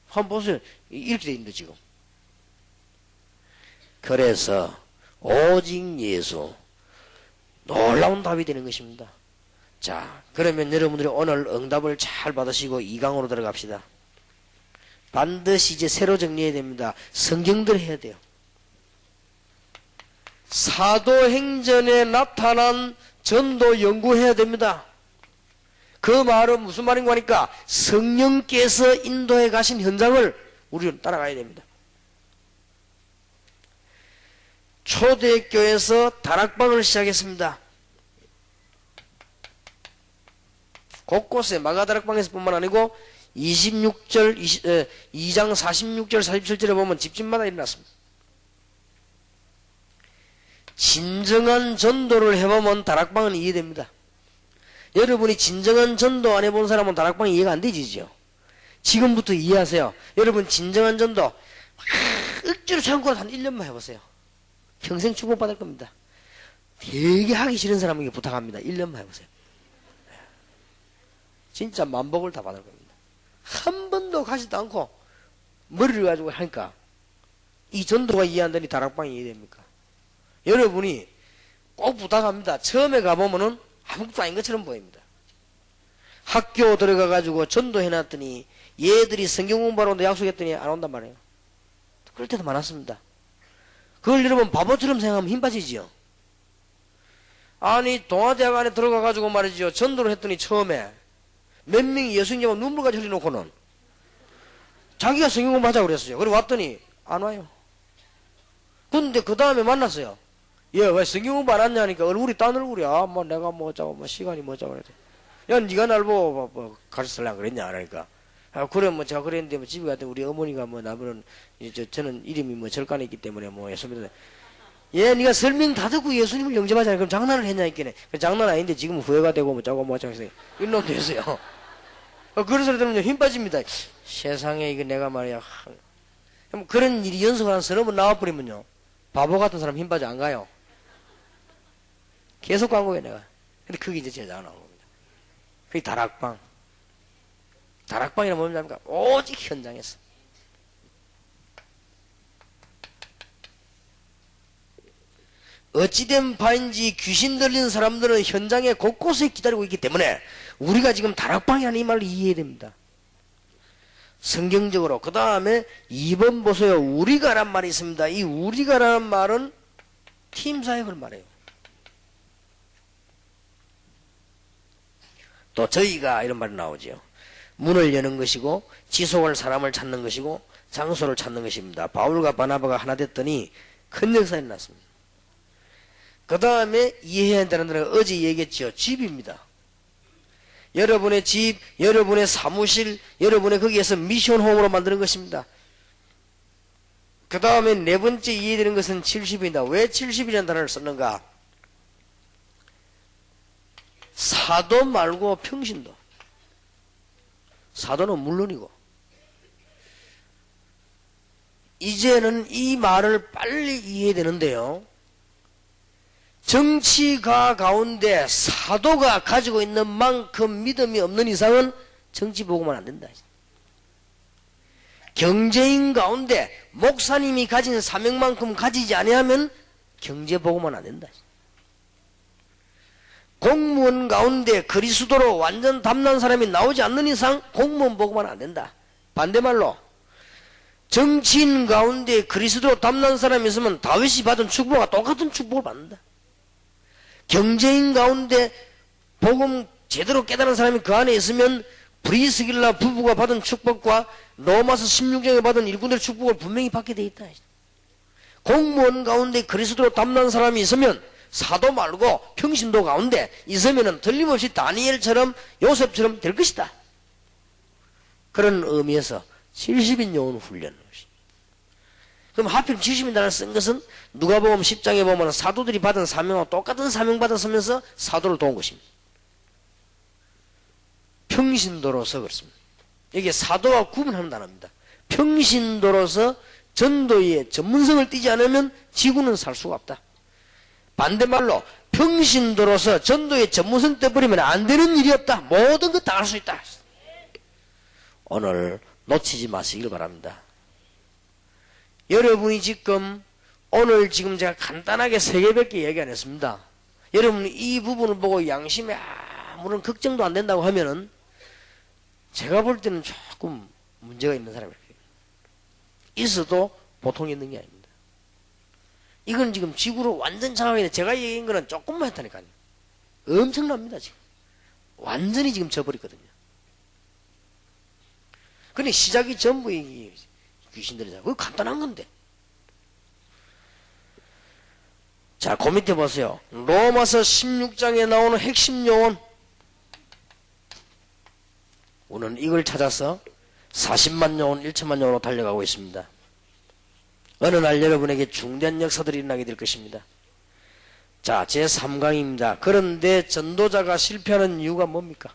한번 보세요. 이렇게 돼 있는데 지금. 그래서 오직 예수, 놀라운 답이 되는 것입니다. 자, 그러면 여러분들이 오늘 응답을 잘 받으시고 2강으로 들어갑시다. 반드시 이제 새로 정리해야 됩니다. 성경들 해야 돼요. 사도행전에 나타난 전도 연구해야 됩니다. 그 말은 무슨 말인가 하니까 성령께서 인도해 가신 현장을 우리는 따라가야 됩니다. 초대교회에서 다락방을 시작했습니다. 곳곳에 마가다락방에서 뿐만 아니고 2장 46절 47절에 보면 집집마다 일어났습니다. 진정한 전도를 해보면 다락방은 이해됩니다. 여러분이 진정한 전도 안 해본 사람은 다락방이 이해가 안 되지죠. 지금부터 이해하세요. 여러분 진정한 전도 억지로 참고 한 1년만 해보세요. 평생 축복받을 겁니다. 되게 하기 싫은 사람에게 부탁합니다. 1년만 해보세요. 진짜 만복을 다 받을 겁니다. 한 번도 가지도 않고 머리를 가지고 하니까 이 전도가 이해 안 되니 다락방이 이해됩니까? 여러분이 꼭 부탁합니다. 처음에 가보면은 아무것도 아닌 것처럼 보입니다. 학교 들어가가지고 전도해놨더니 얘들이 성경 공부하러 온다 약속했더니 안 온단 말이에요. 그럴 때도 많았습니다. 그걸 여러분 바보처럼 생각하면 힘 빠지지요. 아니 동아대학 안에 들어가가지고 말이죠. 전도를 했더니 처음에 몇 명이 예수님하고 눈물까지 흘려놓고는 자기가 성경 공부하자고 그랬어요. 그리고 왔더니 안 와요. 근데 그 다음에 만났어요. 얘 왜 성경 공부 안 왔냐니까 얼굴이 딴 얼굴이야. 뭐 내가 뭐 어쩌고 뭐 시간이 뭐 어쩌고 그래. 야 니가 날 보고 뭐 가르치려고 그랬냐 그러니까. 아, 그래 뭐 제가 그랬는데 뭐 집에 갔더니 우리 어머니가 뭐 나보는 이제 저는 이름이 뭐 절간에 있기 때문에 뭐 예수님을 얘 니가 설명 다 듣고 예수님을 영접하잖아. 그럼 장난을 했냐 있겠네. 장난 아닌데 지금 후회가 되고 뭐 짜고 뭐 어쩌고 해서 이런 놈 됐어요. 그런 소리 들으면 힘 빠집니다. 세상에 이거 내가 말이야. 그런 일이 연속을 한 서너 번 나와버리면요. 바보 같은 사람 힘 빠져 안 가요. 계속 간 거예요 내가. 근데 그게 이제 제자가 나온 겁니다. 그게 다락방. 다락방이란 뭡니까? 오직 현장에서. 어찌된 바인지 귀신 들린 사람들은 현장에 곳곳에 기다리고 있기 때문에 우리가 지금 다락방이라는 이 말을 이해해야 됩니다. 성경적으로. 그 다음에 2번 보세요. 우리가란 말이 있습니다. 이 우리가라는 말은 팀 사역을 말해요. 또 저희가 이런 말이 나오죠. 문을 여는 것이고 지속할 사람을 찾는 것이고 장소를 찾는 것입니다. 바울과 바나바가 하나 됐더니 큰 역사가 일어났습니다. 그 다음에 이해해야 한다는 데는 어제 얘기했죠. 집입니다. 여러분의 집, 여러분의 사무실, 여러분의 거기에서 미션홈으로 만드는 것입니다. 그 다음에 네 번째 이해되는 것은 70입니다. 왜 70이라는 단어를 썼는가? 사도 말고 평신도. 사도는 물론이고. 이제는 이 말을 빨리 이해해야 되는데요. 정치가 가운데 사도가 가지고 있는 만큼 믿음이 없는 이상은 정치 보고만 안 된다. 경제인 가운데 목사님이 가진 사명만큼 가지지 아니하면 경제 보고만 안 된다. 공무원 가운데 그리스도로 완전 담난 사람이 나오지 않는 이상 공무원 보고만 안 된다. 반대말로 정치인 가운데 그리스도로 담난 사람이 있으면 다윗이 받은 축복과 똑같은 축복을 받는다. 경제인 가운데 복음 제대로 깨달은 사람이 그 안에 있으면 브리스길라 부부가 받은 축복과 로마서 16장에 받은 일꾼들의 축복을 분명히 받게 돼 있다. 공무원 가운데 그리스도로 담난 사람이 있으면 사도 말고 평신도 가운데 있으면 틀림없이 다니엘처럼 요셉처럼 될 것이다. 그런 의미에서 70인 영혼 훈련. 그럼 하필 70인 단어를 쓴 것은 누가복음 10장에 보면 사도들이 받은 사명과 똑같은 사명 받았으면서 사도를 도운 것입니다. 평신도로서 그렇습니다. 이게 사도와 구분하는 단어입니다. 평신도로서 전도의 전문성을 띠지 않으면 지구는 살 수가 없다. 반대말로 평신도로서 전도의 전문성 떼버리면 안 되는 일이 없다. 모든 것 다 할 수 있다. 오늘 놓치지 마시길 바랍니다. 여러분이 지금 오늘 지금 제가 간단하게 3개밖에 얘기 안 했습니다. 여러분 이 부분을 보고 양심에 아무런 걱정도 안 된다고 하면은 제가 볼 때는 조금 문제가 있는 사람이에요. 있어도 보통 있는 게 아닙니다. 이건 지금 지구로 완전 장악인데 제가 얘기한 거는 조금만 했다니까요. 엄청납니다 지금. 완전히 지금 져버렸거든요. 근데 시작이 전부 이 귀신들이잖아요. 그거 간단한 건데. 자, 그 밑에 보세요. 로마서 16장에 나오는 핵심 요원. 오늘 이걸 찾아서 40만 요원, 1천만 요원으로 달려가고 있습니다. 어느 날 여러분에게 중대한 역사들이 일어나게 될 것입니다. 자, 제3강입니다. 그런데 전도자가 실패하는 이유가 뭡니까?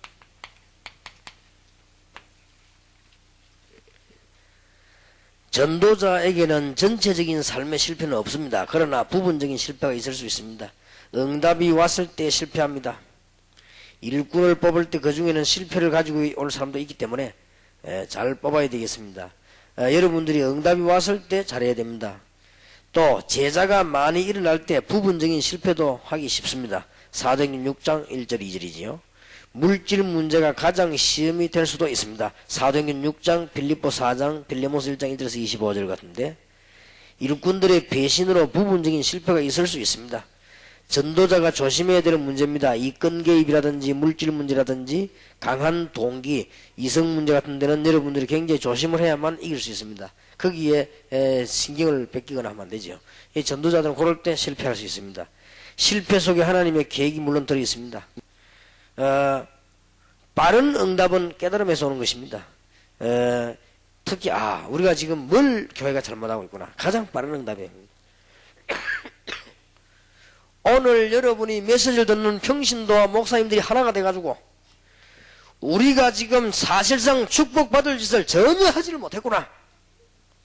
전도자에게는 전체적인 삶의 실패는 없습니다. 그러나 부분적인 실패가 있을 수 있습니다. 응답이 왔을 때 실패합니다. 일꾼을 뽑을 때 그 중에는 실패를 가지고 올 사람도 있기 때문에 잘 뽑아야 되겠습니다. 여러분들이 응답이 왔을 때 잘해야 됩니다. 또 제자가 많이 일어날 때 부분적인 실패도 하기 쉽습니다. 사도행전 6장 1절 2절이지요. 물질 문제가 가장 시험이 될 수도 있습니다. 사도행전 6장, 빌립보 4장, 빌레몬서 1장 1절에서 25절 같은데 일꾼들의 배신으로 부분적인 실패가 있을 수 있습니다. 전도자가 조심해야 되는 문제입니다. 이권 개입이라든지 물질 문제라든지 강한 동기, 이성 문제 같은 데는 여러분들이 굉장히 조심을 해야만 이길 수 있습니다. 거기에 신경을 뺏기거나 하면 안 되죠. 이 전도자들은 그럴 때 실패할 수 있습니다. 실패 속에 하나님의 계획이 물론 들어있습니다. 빠른 응답은 깨달음에서 오는 것입니다. 특히 우리가 지금 뭘 교회가 잘못하고 있구나. 가장 빠른 응답이에요. 오늘 여러분이 메시지를 듣는 평신도와 목사님들이 하나가 돼가지고 우리가 지금 사실상 축복받을 짓을 전혀 하지를 못했구나.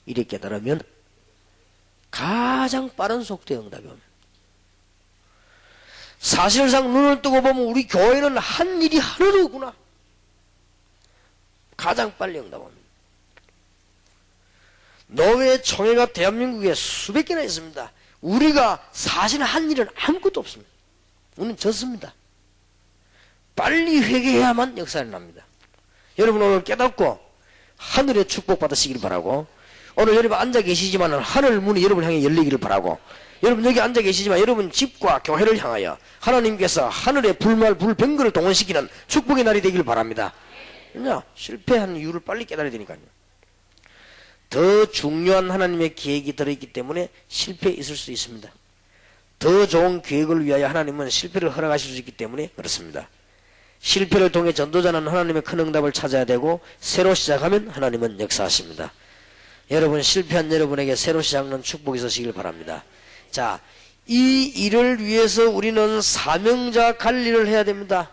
이렇게 깨달으면 가장 빠른 속도의 응답이 옵니다. 사실상 눈을 뜨고 보면 우리 교회는 한 일이 하나도 없구나. 가장 빨리 응답합니다. 노회총회가 대한민국에 수백 개나 있습니다. 우리가 사실 한 일은 아무것도 없습니다. 우리는 졌습니다. 빨리 회개해야만 역사를 납니다. 여러분 오늘 깨닫고 하늘의 축복 받으시길 바라고, 오늘 여러분 앉아 계시지만 하늘 문이 여러분 향해 열리기를 바라고, 여러분 여기 앉아 계시지만 여러분 집과 교회를 향하여 하나님께서 하늘의 불병거를 동원시키는 축복의 날이 되기를 바랍니다. 왜냐? 실패한 이유를 빨리 깨달아야 되니까요. 더 중요한 하나님의 계획이 들어있기 때문에 실패 있을 수 있습니다. 더 좋은 계획을 위하여 하나님은 실패를 허락하실 수 있기 때문에 그렇습니다. 실패를 통해 전도자는 하나님의 큰 응답을 찾아야 되고, 새로 시작하면 하나님은 역사하십니다. 여러분, 실패한 여러분에게 새로 시작하는 축복이 있으시길 바랍니다. 자, 이 일을 위해서 우리는 사명자 관리를 해야 됩니다.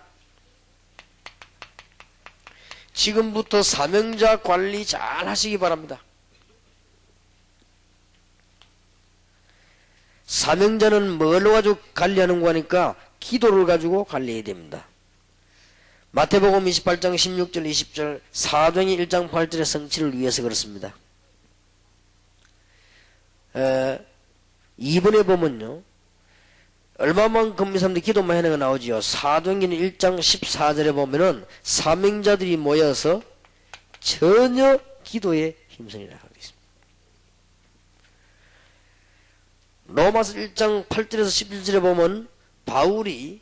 지금부터 사명자 관리 잘 하시기 바랍니다. 사명자는 뭘로 가지고 관리하는 거니까 기도를 가지고 관리해야 됩니다. 마태복음 28장 16절 20절, 사도행전 1장 8절의 성취를 위해서 그렇습니다. 2번에 보면요, 얼마만큼 이 사람들이 기도만 하는 거 나오지요. 사도행전 1장 14절에 보면은 사명자들이 모여서 전혀 기도에 힘쓰니라 하고 있습니다. 로마서 1장 8절에서 11절에 보면 바울이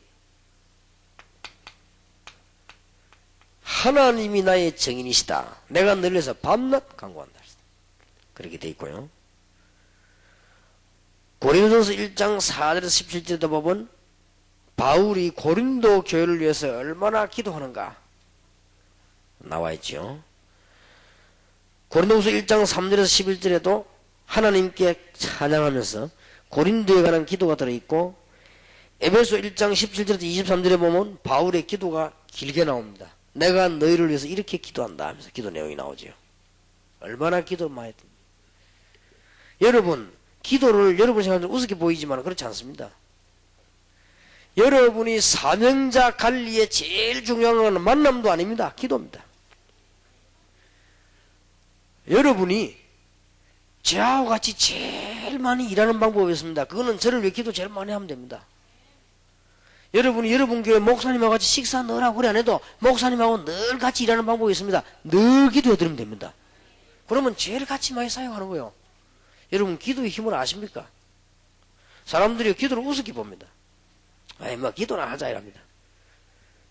하나님이 나의 정인이시다, 내가 너를 위해서 밤낮 간구한다, 그렇게 돼 있고요. 고린도전서 1장 4절에서 17절에도 보면 바울이 고린도 교회를 위해서 얼마나 기도하는가 나와 있죠. 고린도전서 1장 3절에서 11절에도 하나님께 찬양하면서 고린도에 관한 기도가 들어있고, 에베소 1장 17절에서 23절에 보면 바울의 기도가 길게 나옵니다. 내가 너희를 위해서 이렇게 기도한다 하면서 기도 내용이 나오죠. 얼마나 기도 많이 했던지. 여러분, 기도를 여러분 생각하면 우습게 보이지만 그렇지 않습니다. 여러분이 사명자 관리에 제일 중요한 건 만남도 아닙니다. 기도입니다. 여러분이 저하고 같이 제일 많이 일하는 방법이 있습니다. 그거는 저를 위해 기도 제일 많이 하면 됩니다. 여러분이 여러분 교회 목사님하고 같이 식사 늘 하고 그래 안 해도 목사님하고 늘 같이 일하는 방법이 있습니다. 늘 기도해 드리면 됩니다. 그러면 제일 같이 많이 사용하는 거예요. 여러분 기도의 힘을 아십니까? 사람들이 기도를 우습게 봅니다. 아이 뭐 기도나 하자 이랍니다.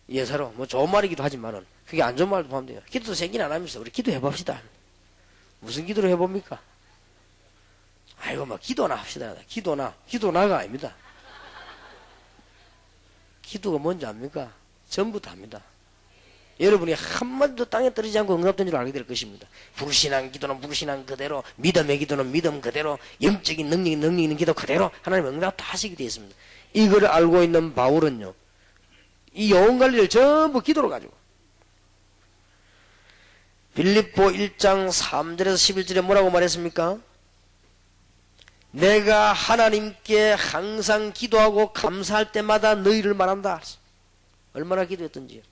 예사로 뭐 좋은 말이기도 하지만은 그게 안 좋은 말도 하면 돼요. 기도도 생긴 안 하면서 우리 기도해 봅시다. 무슨 기도를 해봅니까? 아이고 뭐 기도나 합시다. 기도나가 아닙니다. 기도가 뭔지 압니까? 전부 다 압니다. 여러분이 한마디도 땅에 떨어지지 않고 응답된 줄 알게 될 것입니다. 불신한 기도는 불신한 그대로, 믿음의 기도는 믿음 그대로, 영적인 능력 있는 기도 그대로 하나님 응답 다 하시게 되어 있습니다. 이걸 알고 있는 바울은요, 이 영혼 관리를 전부 기도로 가지고, 빌립보 1장 3절에서 11절에 뭐라고 말했습니까? 내가 하나님께 항상 기도하고 감사할 때마다 너희를 말한다. 얼마나 기도했던지요.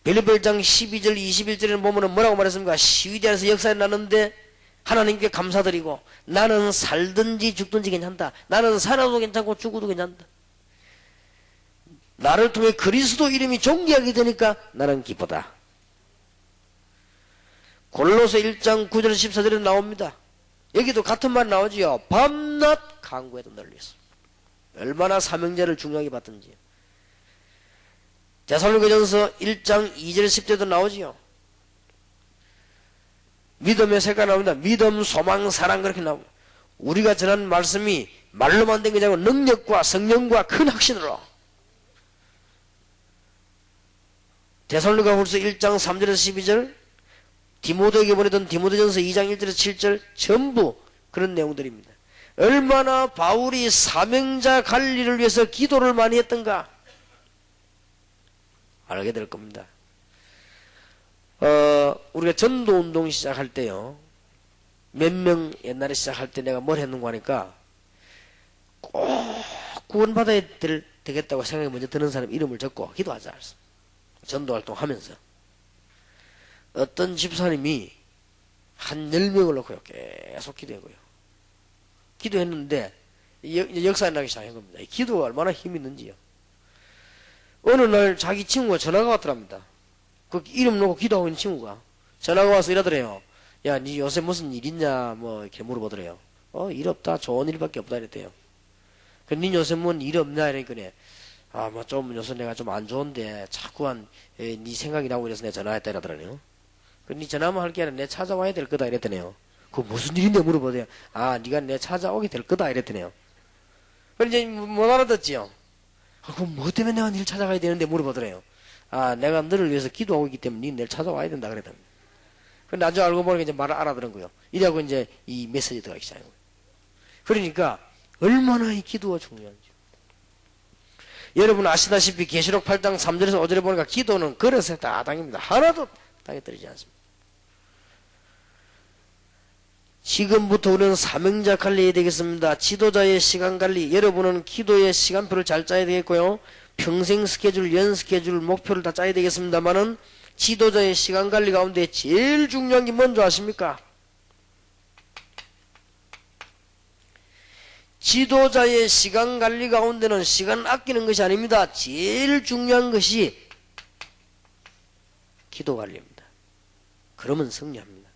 빌립보 1장 12절 21절에는 보면 뭐라고 말했습니까? 시위대에서 역사에 나는데 하나님께 감사드리고, 나는 살든지 죽든지 괜찮다. 나는 살아도 괜찮고 죽어도 괜찮다. 나를 통해 그리스도 이름이 존귀하게 되니까 나는 기쁘다. 골로새 1장 9절 14절에 나옵니다. 여기도 같은 말 나오지요. 밤낮 간구해도 널리서. 얼마나 사명자를 중요하게 봤던지. 데살로니가전서 1장 2절 10절도 나오지요. 믿음의 색깔 나옵니다. 믿음, 소망, 사랑 그렇게 나옵니다. 우리가 전한 말씀이 말로만 된 게 아니고 능력과 성령과 큰 확신으로. 데살로니가후서 1장 3절에서 12절, 디모데에게 보내던 디모데전서 2장 1절에서 7절 전부 그런 내용들입니다. 얼마나 바울이 사명자 관리를 위해서 기도를 많이 했던가 알게 될 겁니다. 우리가 전도운동 시작할 때요, 몇 명 옛날에 시작할 때 내가 뭘 했는가 하니까 꼭 구원받아야 되겠다고 생각이 먼저 드는 사람 이름을 적고 기도하자. 전도활동 하면서 어떤 집사님이 한 10명을 놓고요 계속 기도했고요. 기도했는데 역사에 나기 시작한 겁니다. 이 기도가 얼마나 힘이 있는지요. 어느 날 자기 친구가 전화가 왔더랍니다. 그 이름 놓고 기도하고 있는 친구가 전화가 와서 이러더래요. 야, 니 요새 무슨 일 있냐? 뭐, 이렇게 물어보더래요. 일 없다. 좋은 일밖에 없다. 이랬대요. 니 요새 뭔 일 없냐? 이러니까, 뭐, 좀, 요새 내가 좀 안 좋은데, 자꾸한, 니 생각이 나고 이래서 내가 전화했다. 이러더라네요. 니 전화만 할 게 아니라 내 찾아와야 될 거다. 이랬더네요. 그 무슨 일인데 물어보대요. 니가 내 찾아오게 될 거다. 이랬더네요. 그래, 이제 못 알아듣지요. 그럼 뭐 때문에 내가 닐 찾아가야 되는데 물어보더래요. 내가 너를 위해서 기도하고 있기 때문에 니 내일 찾아와야 된다. 그랬더니. 근데 나중에 알고 보니까 이제 말을 알아들은 거예요. 이래고 이제 이 메시지 들어가기 시작한 거예요. 그러니까, 얼마나 이 기도가 중요한지. 여러분 아시다시피 계시록 8장 3절에서 5절에 보니까 기도는 그릇에 다 당깁니다. 하나도 땅에 떨어지지 않습니다. 지금부터 우리는 사명자 관리해야 되겠습니다. 지도자의 시간 관리. 여러분은 기도의 시간표를 잘 짜야 되겠고요. 평생 스케줄, 연 스케줄, 목표를 다 짜야 되겠습니다만은 지도자의 시간 관리 가운데 제일 중요한 게 뭔지 아십니까? 지도자의 시간 관리 가운데는 시간 아끼는 것이 아닙니다. 제일 중요한 것이 기도 관리입니다. 그러면 승리합니다.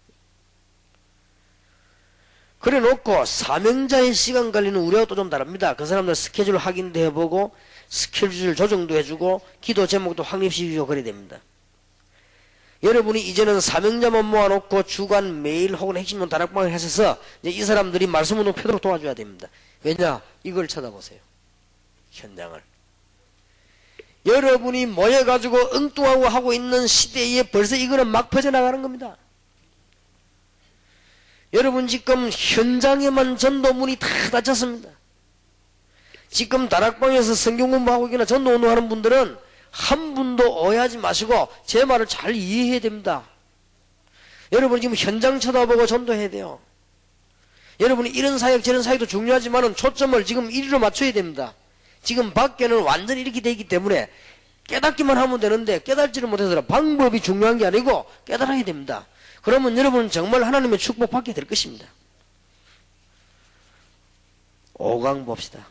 그래 놓고 사명자의 시간 관리는 우리하고 또 좀 다릅니다. 그 사람들 스케줄 확인도 해보고 스케줄 조정도 해주고 기도 제목도 확립시키고 그래야 됩니다. 여러분이 이제는 사명자만 모아놓고 주간 매일 혹은 핵심론 다락방을 하셔서 이제 이 사람들이 말씀 운동 펴도록 도와줘야 됩니다. 왜냐? 이걸 쳐다보세요. 현장을. 여러분이 모여가지고 엉뚱하고 하고 있는 시대에 벌써 이거는 막 퍼져나가는 겁니다. 여러분 지금 현장에만 전도문이 다 닫혔습니다. 지금 다락방에서 성경 공부하고 있거나 전도 운동하는 분들은 한 분도 오해하지 마시고 제 말을 잘 이해해야 됩니다. 여러분 지금 현장 쳐다보고 전도해야 돼요. 여러분이 이런 사역 저런 사역도 중요하지만 초점을 지금 이리로 맞춰야 됩니다. 지금 밖에는 완전히 이렇게 되어 있기 때문에 깨닫기만 하면 되는데 깨닫지를 못해서 방법이 중요한 게 아니고 깨달아야 됩니다. 그러면 여러분은 정말 하나님의 축복 받게 될 것입니다. 5강 봅시다.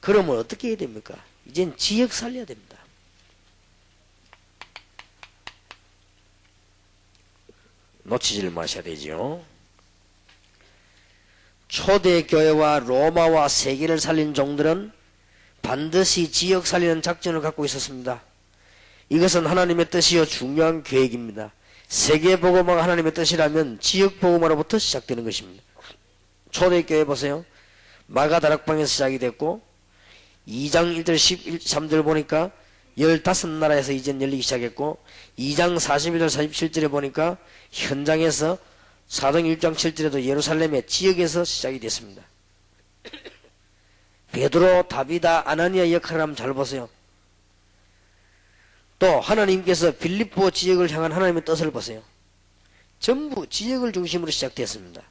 그러면 어떻게 해야 됩니까? 이젠 지역 살려야 됩니다. 놓치지를 마셔야 되지요. 초대교회와 로마와 세계를 살린 종들은 반드시 지역 살리는 작전을 갖고 있었습니다. 이것은 하나님의 뜻이요 중요한 계획입니다. 세계복음화가 하나님의 뜻이라면 지역복음화로부터 시작되는 것입니다. 초대교회 보세요. 마가 다락방에서 시작이 됐고 2장 1절 13절 보니까 15나라에서 이젠 열리기 시작했고 2장 41절 47절에 보니까 현장에서 사도행 1장 7절에도 예루살렘의 지역에서 시작이 됐습니다. 베드로, 다비다, 아나니아 역할을 한번 잘 보세요. 또 하나님께서 빌립보 지역을 향한 하나님의 뜻을 보세요. 전부 지역을 중심으로 시작됐습니다.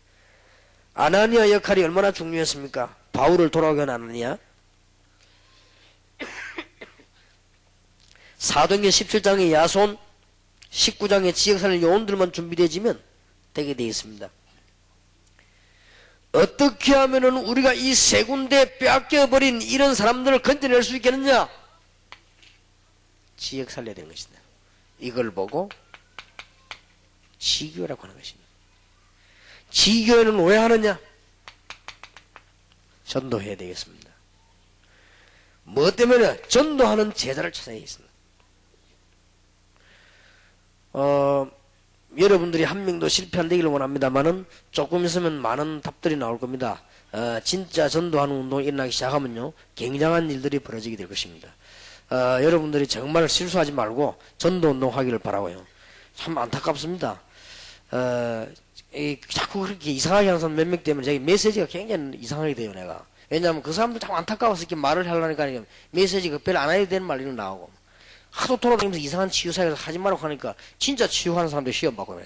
아나니아 역할이 얼마나 중요했습니까? 바울을 돌아오게 한 아나니아. 사도행전 17장의 야손, 19장의 지역살릴 요원들만 준비되어지면 되게 되어 있습니다. 어떻게 하면은 우리가 이 세 군데 빼앗겨버린 이런 사람들을 건져낼 수 있겠느냐? 지역 살려야 되는 것이다. 이걸 보고 지교라고 하는 것입니다. 지교회는 왜 하느냐? 전도해야 되겠습니다. 뭐 때문에? 전도하는 제자를 찾아야 있습니다. 여러분들이 한 명도 실패 안 되기를 원합니다만은 조금 있으면 많은 답들이 나올 겁니다. 진짜 전도하는 운동이 일어나기 시작하면요 굉장한 일들이 벌어지게 될 것입니다. 여러분들이 정말 실수하지 말고 전도 운동하기를 바라고요. 참 안타깝습니다. 자꾸 그렇게 이상하게 하는 사람 몇 명 때문에 자기 메시지가 굉장히 이상하게 돼요. 내가 왜냐하면 그 사람들 참 안타까워서 이렇게 말을 하려니까 메시지가 별로 안 해야 되는 말이 나오고 하도 돌아다니면서 이상한 치유사역을 하지 말라고 하니까 진짜 치유하는 사람들 시험 받고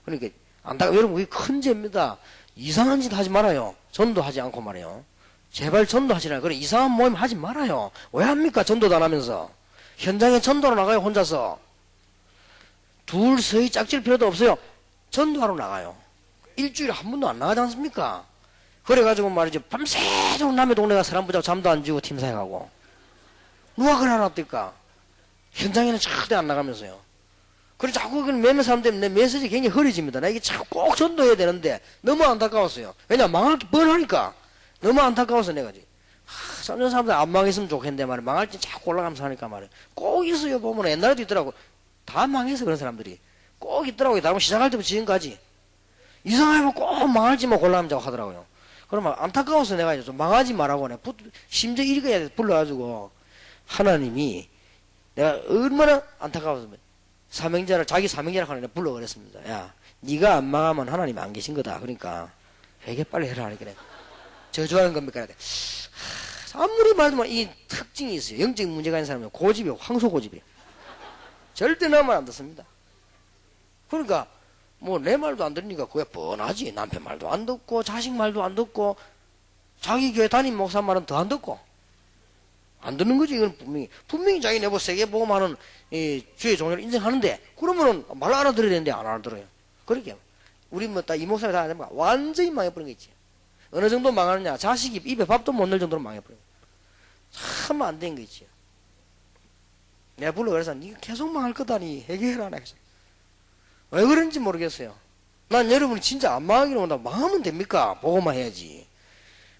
그러니까 여러분 그게 큰 죄입니다. 이상한 짓 하지 말아요. 전도하지 않고 말이에요. 제발 전도하시라. 그래 이상한 모임 하지 말아요. 왜 합니까? 전도도 안 하면서 현장에 전도하러 나가요. 혼자서 둘 서희 짝질 필요도 없어요. 전도하러 나가요. 일주일에 한 번도 안 나가지 않습니까? 그래가지고 말이죠 밤새도록 남의 동네 가서 사람 보자고 잠도 안 지고 팀사역하고 누가 그래 하랍니까? 현장에는 절대 안 나가면서요. 그래 자꾸 몇몇 사람 때문에 내 메시지 굉장히 흐려집니다. 나 이게 자꾸 꼭 전도해야 되는데 너무 안타까웠어요. 왜냐 망할 게 뻔하니까 너무 안타까워서 내가 지금 삼전 사람들 안 망했으면 좋겠는데 말이야. 망할 때 자꾸 올라가면서 하니까 말이야. 꼭 있어요. 보면 옛날에도 있더라고. 다 망해서 그런 사람들이 꼭 있더라고요. 다른 시작할 때부터 지금까지 이상하면 꼭 망할지만 골라면 하더라고요. 그러면 안타까워서 내가 이제 좀 망하지 말라고 심지어 이렇게 불러가지고 하나님이 내가 얼마나 안타까워서 사명자를 자기 사명자를 하나님 불러 그랬습니다. 야, 네가 안 망하면 하나님 안 계신 거다. 그러니까 회개 빨리 해라 하니까 저주하는 겁니까? 아무리 말도 이 특징이 있어요. 영적인 문제가 있는 사람은 고집이에요. 황소 고집이에요. 절대 내 말 안 듣습니다. 그러니까 뭐 내 말도 안 들으니까 그게 뻔하지. 남편 말도 안 듣고 자식 말도 안 듣고 자기 교회 담임 목사 말은 더 안 듣고 안 듣는 거지. 이건 분명히 자기 내고 세계복음하는 주의 종교를 인정하는데 그러면은 말 알아들어야 되는데 안 알아들어요. 그렇게 우리 뭐 다 이 목사님 다 아니까 완전히 망해버린 거 있지. 어느 정도 망하느냐. 자식이 입에 밥도 못 넣을 정도로 망해버려요. 참 안 된 거 있지. 내가 불러 그래서 니가 계속 망할 거다니 해결해라. 왜 그런지 모르겠어요. 난 여러분이 진짜 안 망하기로 한다. 망하면 됩니까? 보고만 해야지.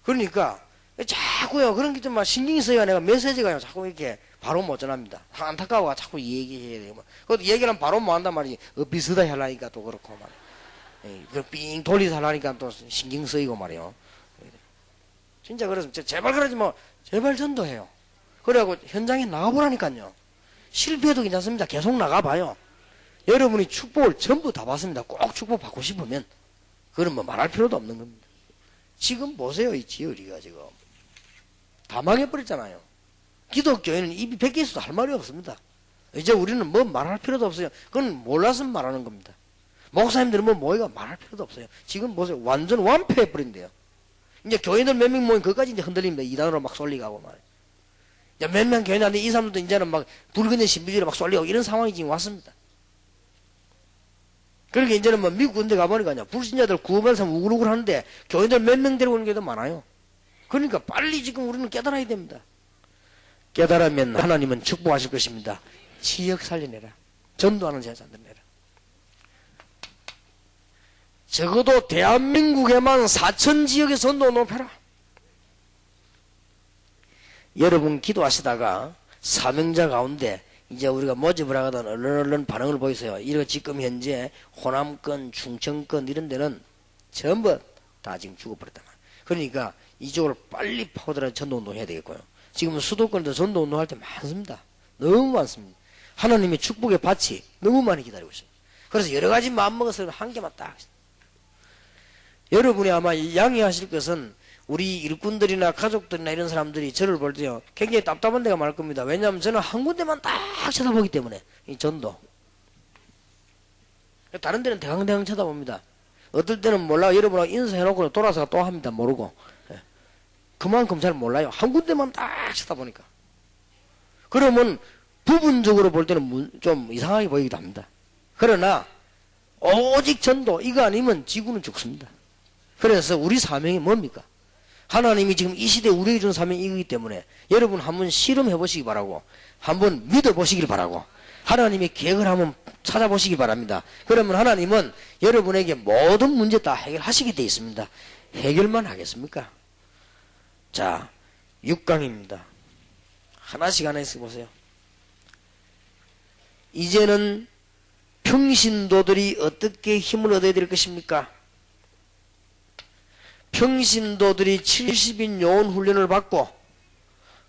그러니까 자꾸요 그런 게 좀 막 신경이 써야 내가 메시지가 자꾸 이렇게 바로 못 전합니다. 안타까워 자꾸 얘기해야 돼요. 그것도 얘기를 바로 못 한단 말이지. 비슷하게 하려니까 또 그렇고 말이야. 삥 돌리서 하려니까 또 신경 쓰이고 말이요. 진짜 그래서 제발 그러지 뭐 제발 전도해요. 그래갖고 현장에 나가보라니까요. 실패해도 괜찮습니다. 계속 나가봐요. 여러분이 축복을 전부 다 받습니다. 꼭 축복 받고 싶으면 그건 뭐 말할 필요도 없는 겁니다. 지금 보세요. 이 지어리가 지금 다 망해버렸잖아요. 기독교회는 입이 100개 있어도 할 말이 없습니다. 이제 우리는 뭐 말할 필요도 없어요. 그건 몰라서 말하는 겁니다. 목사님들은 뭐 모이가 말할 필요도 없어요. 지금 보세요. 완전 완패해버린대요. 이제 교인들 몇 명 모인 그것까지 이제 흔들립니다. 이단으로 막 쏠리가고 말이에요. 이제 몇 명 교인한테 이 사람들도 이제는 막 붉은 신비주의로 막 쏠리고 이런 상황이 지금 왔습니다. 그러니까 이제는 뭐 미국 군대 가보니까요. 불신자들 구원받아서 우글우글 하는데 교인들 몇 명 데리고 오는 게도 많아요. 그러니까 빨리 지금 우리는 깨달아야 됩니다. 깨달으면 하나님은 축복하실 것입니다. 지역 살려내라. 전도하는 제자들 내라. 적어도 대한민국에만 4천 지역에 전도 높여라. 여러분 기도하시다가 사명자 가운데 이제 우리가 모집을 하거든 얼른 반응을 보이세요. 이거 지금 현재 호남권, 충청권 이런 데는 전부 다 지금 죽어버렸단 말이에요. 그러니까 이쪽으로 빨리 파고들어 전도운동 해야 되겠고요. 지금 수도권에도 전도운동 할 때 많습니다. 너무 많습니다. 하나님의 축복의 밭이 너무 많이 기다리고 있어요. 그래서 여러 가지 마음먹어서 한 개만 딱. 여러분이 아마 양해하실 것은 우리 일꾼들이나 가족들이나 이런 사람들이 저를 볼 때요 굉장히 답답한 데가 많을 겁니다. 왜냐하면 저는 한 군데만 딱 쳐다보기 때문에 이 전도. 다른 데는 대강대강 쳐다봅니다. 어떨 때는 몰라 여러분하고 인사해놓고 돌아서 또 합니다. 모르고. 그만큼 잘 몰라요. 한 군데만 딱 쳐다보니까. 그러면 부분적으로 볼 때는 좀 이상하게 보이기도 합니다. 그러나 오직 전도 이거 아니면 지구는 죽습니다. 그래서 우리 사명이 뭡니까? 하나님이 지금 이 시대에 우리에게 준 사명이 이거기 때문에 여러분 한번 실험해 보시기 바라고 한번 믿어 보시길 바라고 하나님의 계획을 한번 찾아보시기 바랍니다. 그러면 하나님은 여러분에게 모든 문제 다 해결하시게 되어 있습니다. 해결만 하겠습니까? 자, 6강입니다. 하나씩 하나씩 보세요. 이제는 평신도들이 어떻게 힘을 얻어야 될 것입니까? 평신도들이 70인 요원 훈련을 받고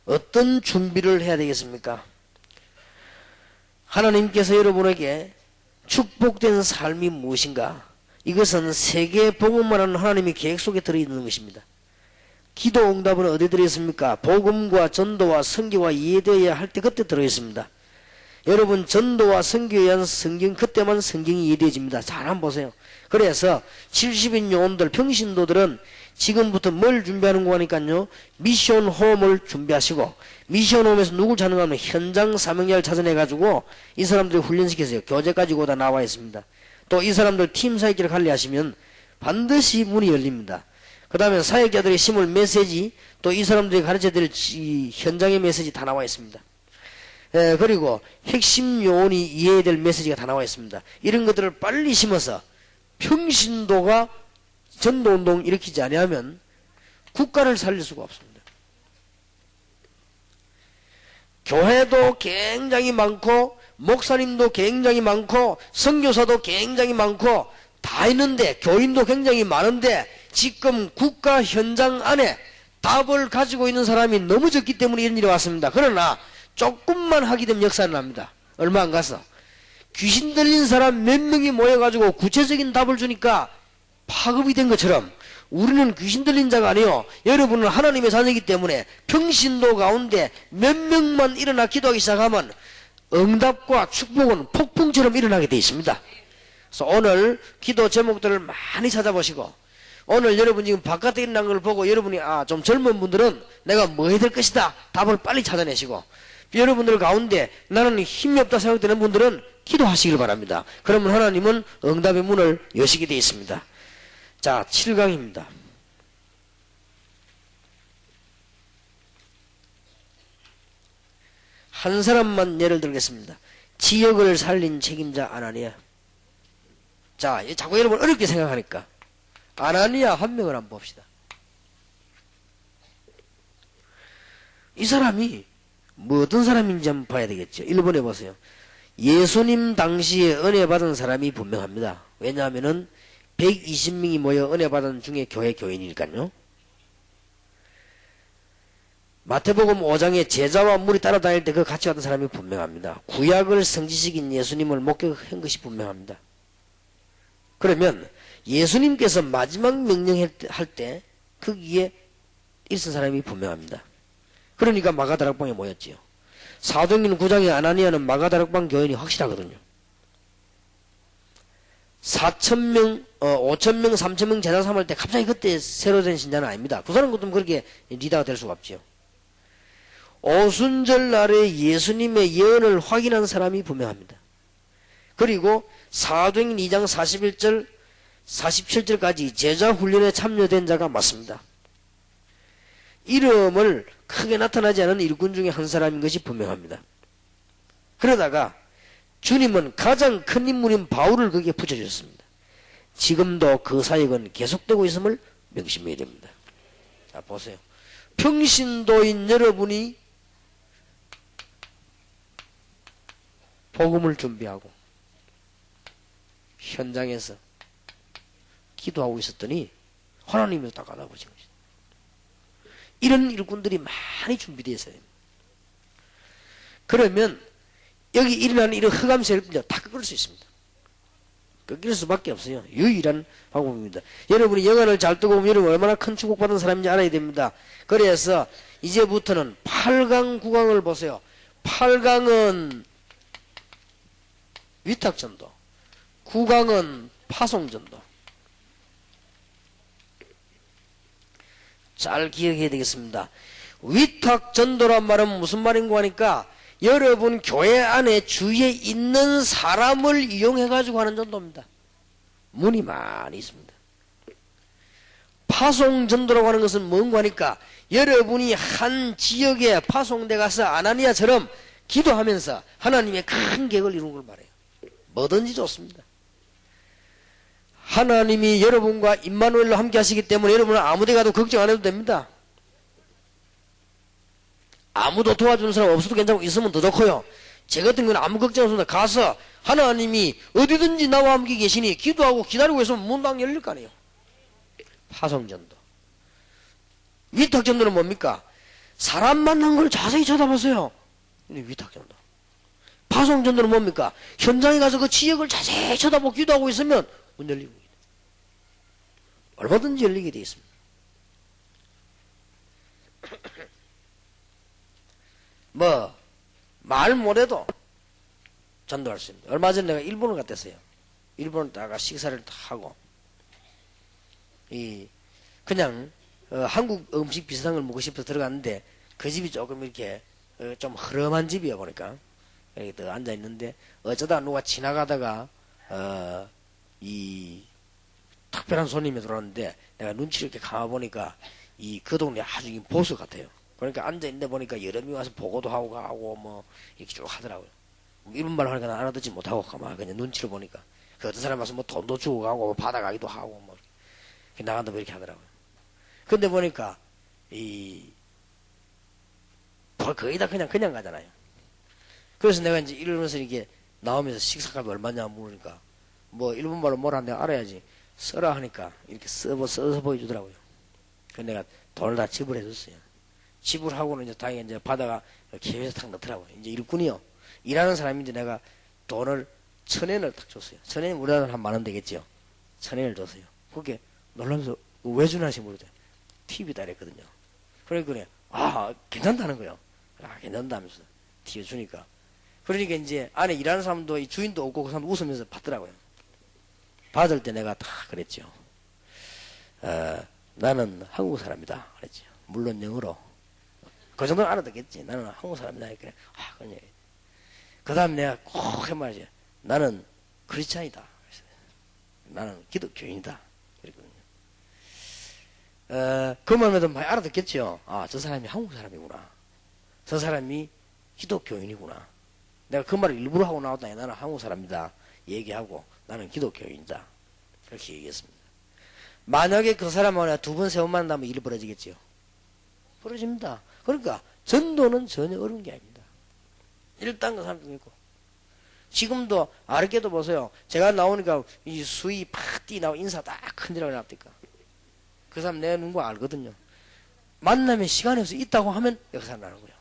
어떤 준비를 해야 되겠습니까? 하나님께서 여러분에게 축복된 삶이 무엇인가? 이것은 세계 복음만 하는 하나님의 계획 속에 들어있는 것입니다. 기도 응답은 어디에 들어있습니까? 복음과 전도와 선교와 이해되어야 할 때 그때 들어있습니다. 여러분 전도와 선교에 의한 성경 그때만 성경이 이해되어집니다. 잘 한번 보세요. 그래서 70인 요원들 평신도들은 지금부터 뭘 준비하는 거니까요. 미션 홈을 준비하시고 미션 홈에서 누굴 찾는가 하면 현장 사명자를 찾아내가지고 이 사람들이 훈련시켜서요. 교재까지 다 나와 있습니다. 또 이 사람들 팀 사역기를 관리하시면 반드시 문이 열립니다. 그 다음에 사역자들이 심을 메시지 또 이 사람들이 가르쳐야 될 현장의 메시지 다 나와 있습니다. 그리고 핵심 요원이 이해해야 될 메시지가 다 나와 있습니다. 이런 것들을 빨리 심어서 평신도가 전도운동 일으키지 아니하면 국가를 살릴 수가 없습니다. 교회도 굉장히 많고 목사님도 굉장히 많고 선교사도 굉장히 많고 다 있는데 교인도 굉장히 많은데 지금 국가 현장 안에 답을 가지고 있는 사람이 너무 적기 때문에 이런 일이 왔습니다. 그러나 조금만 하게 되면 역사는 납니다. 얼마 안 가서 귀신 들린 사람 몇 명이 모여가지고 구체적인 답을 주니까 파급이 된 것처럼 우리는 귀신 들린 자가 아니요, 여러분은 하나님의 자녀이기 때문에 평신도 가운데 몇 명만 일어나 기도하기 시작하면 응답과 축복은 폭풍처럼 일어나게 되어 있습니다. 그래서 오늘 기도 제목들을 많이 찾아보시고, 오늘 여러분 지금 바깥에 일어난 걸 보고 여러분이 좀 젊은 분들은 내가 뭐 해야 될 것이다 답을 빨리 찾아내시고, 여러분들 가운데 나는 힘이 없다 생각되는 분들은 기도하시길 바랍니다. 그러면 하나님은 응답의 문을 여시게 되어 있습니다. 자, 7강입니다. 한 사람만 예를 들겠습니다. 지역을 살린 책임자 아나니아. 자, 자꾸 여러분 어렵게 생각하니까 아나니아 한 명을 한번 봅시다. 이 사람이 뭐 어떤 사람인지 한번 봐야 되겠죠. 1번에 보세요. 예수님 당시에 은혜 받은 사람이 분명합니다. 왜냐하면은 120명이 모여 은혜 받은 중에 교회 교인이니까요. 마태복음 5장에 제자와 물이 따라다닐 때 그 같이 왔던 사람이 분명합니다. 구약을 성지시킨 예수님을 목격한 것이 분명합니다. 그러면 예수님께서 마지막 명령할 때 거기에 있은 사람이 분명합니다. 그러니까 마가다락방에 모였지요. 사도행전 9장의 아나니아는 마가다락방 교인이 확실하거든요. 4,000명, 5,000명, 3,000명 제자 삼을 때 갑자기 그때 새로 된 신자는 아닙니다. 그 사람 같으면 그렇게 리더가 될 수가 없지요. 오순절 날에 예수님의 예언을 확인한 사람이 분명합니다. 그리고 사도행전 2장 41절, 47절까지 제자 훈련에 참여된 자가 맞습니다. 이름을 크게 나타나지 않은 일꾼 중에 한 사람인 것이 분명합니다. 그러다가 주님은 가장 큰 인물인 바울을 거기에 붙여주셨습니다. 지금도 그 사역은 계속되고 있음을 명심해야 됩니다. 자, 보세요. 평신도인 여러분이 복음을 준비하고 현장에서 기도하고 있었더니 하나님이 딱 알아보신 것이다. 이런 일꾼들이 많이 준비되어 있어요. 그러면 여기 일어나는 이런 흑암세를 다 꺾을 수 있습니다. 꺾일 수밖에 없어요. 유일한 방법입니다. 여러분이 영안을 잘 뜨고 보면 여러분 얼마나 큰 축복받은 사람인지 알아야 됩니다. 그래서 이제부터는 8강 9강을 보세요. 8강은 위탁전도, 9강은 파송전도. 잘 기억해야 되겠습니다. 위탁전도란 말은 무슨 말인고 하니까 여러분 교회 안에 주위에 있는 사람을 이용해 가지고 하는 전도입니다. 문이 많이 있습니다. 파송전도라고 하는 것은 뭔고 하니까 여러분이 한 지역에 파송돼 가서 아나니아처럼 기도하면서 하나님의 큰 계획을 이루는 걸 말해요. 뭐든지 좋습니다. 하나님이 여러분과 임마누엘로 함께 하시기 때문에 여러분은 아무데 가도 걱정 안 해도 됩니다. 아무도 도와주는 사람 없어도 괜찮고 있으면 더 좋고요. 제 같은 경우는 아무 걱정 없습니다. 가서 하나님이 어디든지 나와 함께 계시니 기도하고 기다리고 있으면 문당 열릴 거 아니에요. 파송전도. 위탁전도는 뭡니까? 사람 만난 걸 자세히 쳐다보세요. 위탁전도. 파송전도는 뭡니까? 현장에 가서 그 지역을 자세히 쳐다보고 기도하고 있으면 문 열리고 얼마든지 열리게 되어 있습니다. 말 못해도 전도할 수 있습니다. 얼마 전에 내가 일본을 갔댔어요. 일본을 다가 식사를 하고, 그냥, 한국 음식 비슷한 걸 먹고 싶어서 들어갔는데, 그 집이 조금 이렇게, 좀 허름한 집이야 보니까, 여기 또 앉아있는데, 어쩌다 누가 지나가다가, 특별한 손님이 들어왔는데, 내가 눈치를 이렇게 감아보니까, 그 동네 아주 보수 같아요. 그러니까 앉아있는데 보니까 여러 명이 와서 보고도 하고 가고 뭐 이렇게 쭉 하더라고요. 일본 말 하니까 난 알아듣지 못하고 가만 그냥 눈치를 보니까 그 어떤 사람 와서 뭐 돈도 주고 가고 뭐 받아가기도 하고 뭐 나간다 뭐 이렇게 하더라고요. 근데 보니까 거의 다 그냥 가잖아요. 그래서 내가 이제 이러면서 이게 나오면서 식사값이 얼마냐 물으니까 뭐 일본말로 뭐라 내가 알아야지 써라 하니까 이렇게 써서 보여주더라고요. 그래서 내가 돈을 다 지불해줬어요. 지불하고는 이제 다행히 이제 받아가 계획에서 탁 넣더라고요. 이제 일꾼이요. 일하는 사람인데 내가 돈을 1,000엔을 딱 줬어요. 1,000엔이 우리나라로 한 10,000원 되겠죠. 1,000엔을 줬어요. 그게 놀라면서 왜 주나시 모르죠. 팁이다 그랬거든요. 그러니까 괜찮다는 거예요. 괜찮다 하면서 팁을 주니까. 그러니까 이제 안에 일하는 사람도 이 주인도 없고 그 사람 웃으면서 받더라고요. 받을 때 내가 다 그랬죠. 나는 한국 사람이다 그랬죠. 물론 영어로. 그 정도는 알아듣겠지. 나는 한국 사람이다. 그래. 그냥. 그 다음 내가 꼭 해 말이지. 나는 크리스찬이다. 나는 기독교인이다. 그랬거든요. 그 말에도 많이 알아듣겠죠. 저 사람이 한국 사람이구나. 저 사람이 기독교인이구나. 내가 그 말을 일부러 하고 나왔다니 나는 한국 사람이다. 얘기하고 나는 기독교인이다. 그렇게 얘기했습니다. 만약에 그 사람하고 두 번, 세 번 만나면 일이 벌어지겠죠. 벌어집니다. 그러니까 전도는 전혀 어려운 게 아닙니다. 일단 그 사람도 있고. 지금도 아르게도 보세요. 제가 나오니까 이 수위 팍 뛰나고 인사 딱 흔들어가 납니까? 그 사람 내 누구 알거든요. 만나면 시간이 없어 있다고 하면 역사 나는 거예요.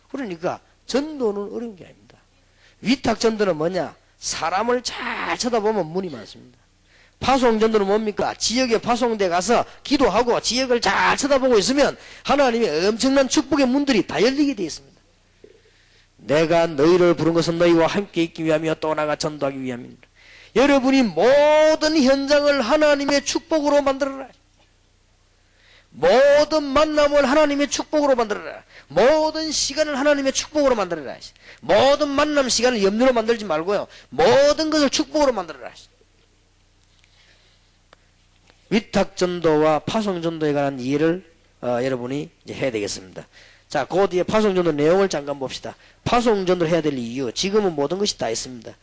그러니까 전도는 어려운 게 아닙니다. 위탁 전도는 뭐냐? 사람을 잘 쳐다보면 문이 많습니다. 파송 전도는 뭡니까? 지역에 파송돼 가서 기도하고 지역을 잘 쳐다보고 있으면 하나님의 엄청난 축복의 문들이 다 열리게 되어 있습니다. 내가 너희를 부른 것은 너희와 함께 있기 위함이요 또 나가 전도하기 위함입니다. 여러분이 모든 현장을 하나님의 축복으로 만들어라. 모든 만남을 하나님의 축복으로 만들어라. 모든 시간을 하나님의 축복으로 만들어라. 모든 만남 시간을 염려로 만들지 말고요. 모든 것을 축복으로 만들어라. 위탁전도와 파송전도에 관한 이해를 여러분이 이제 해야 되겠습니다. 자, 그 뒤에 파송전도 내용을 잠깐 봅시다. 파송전도를 해야 될 이유, 지금은 모든 것이 다 있습니다.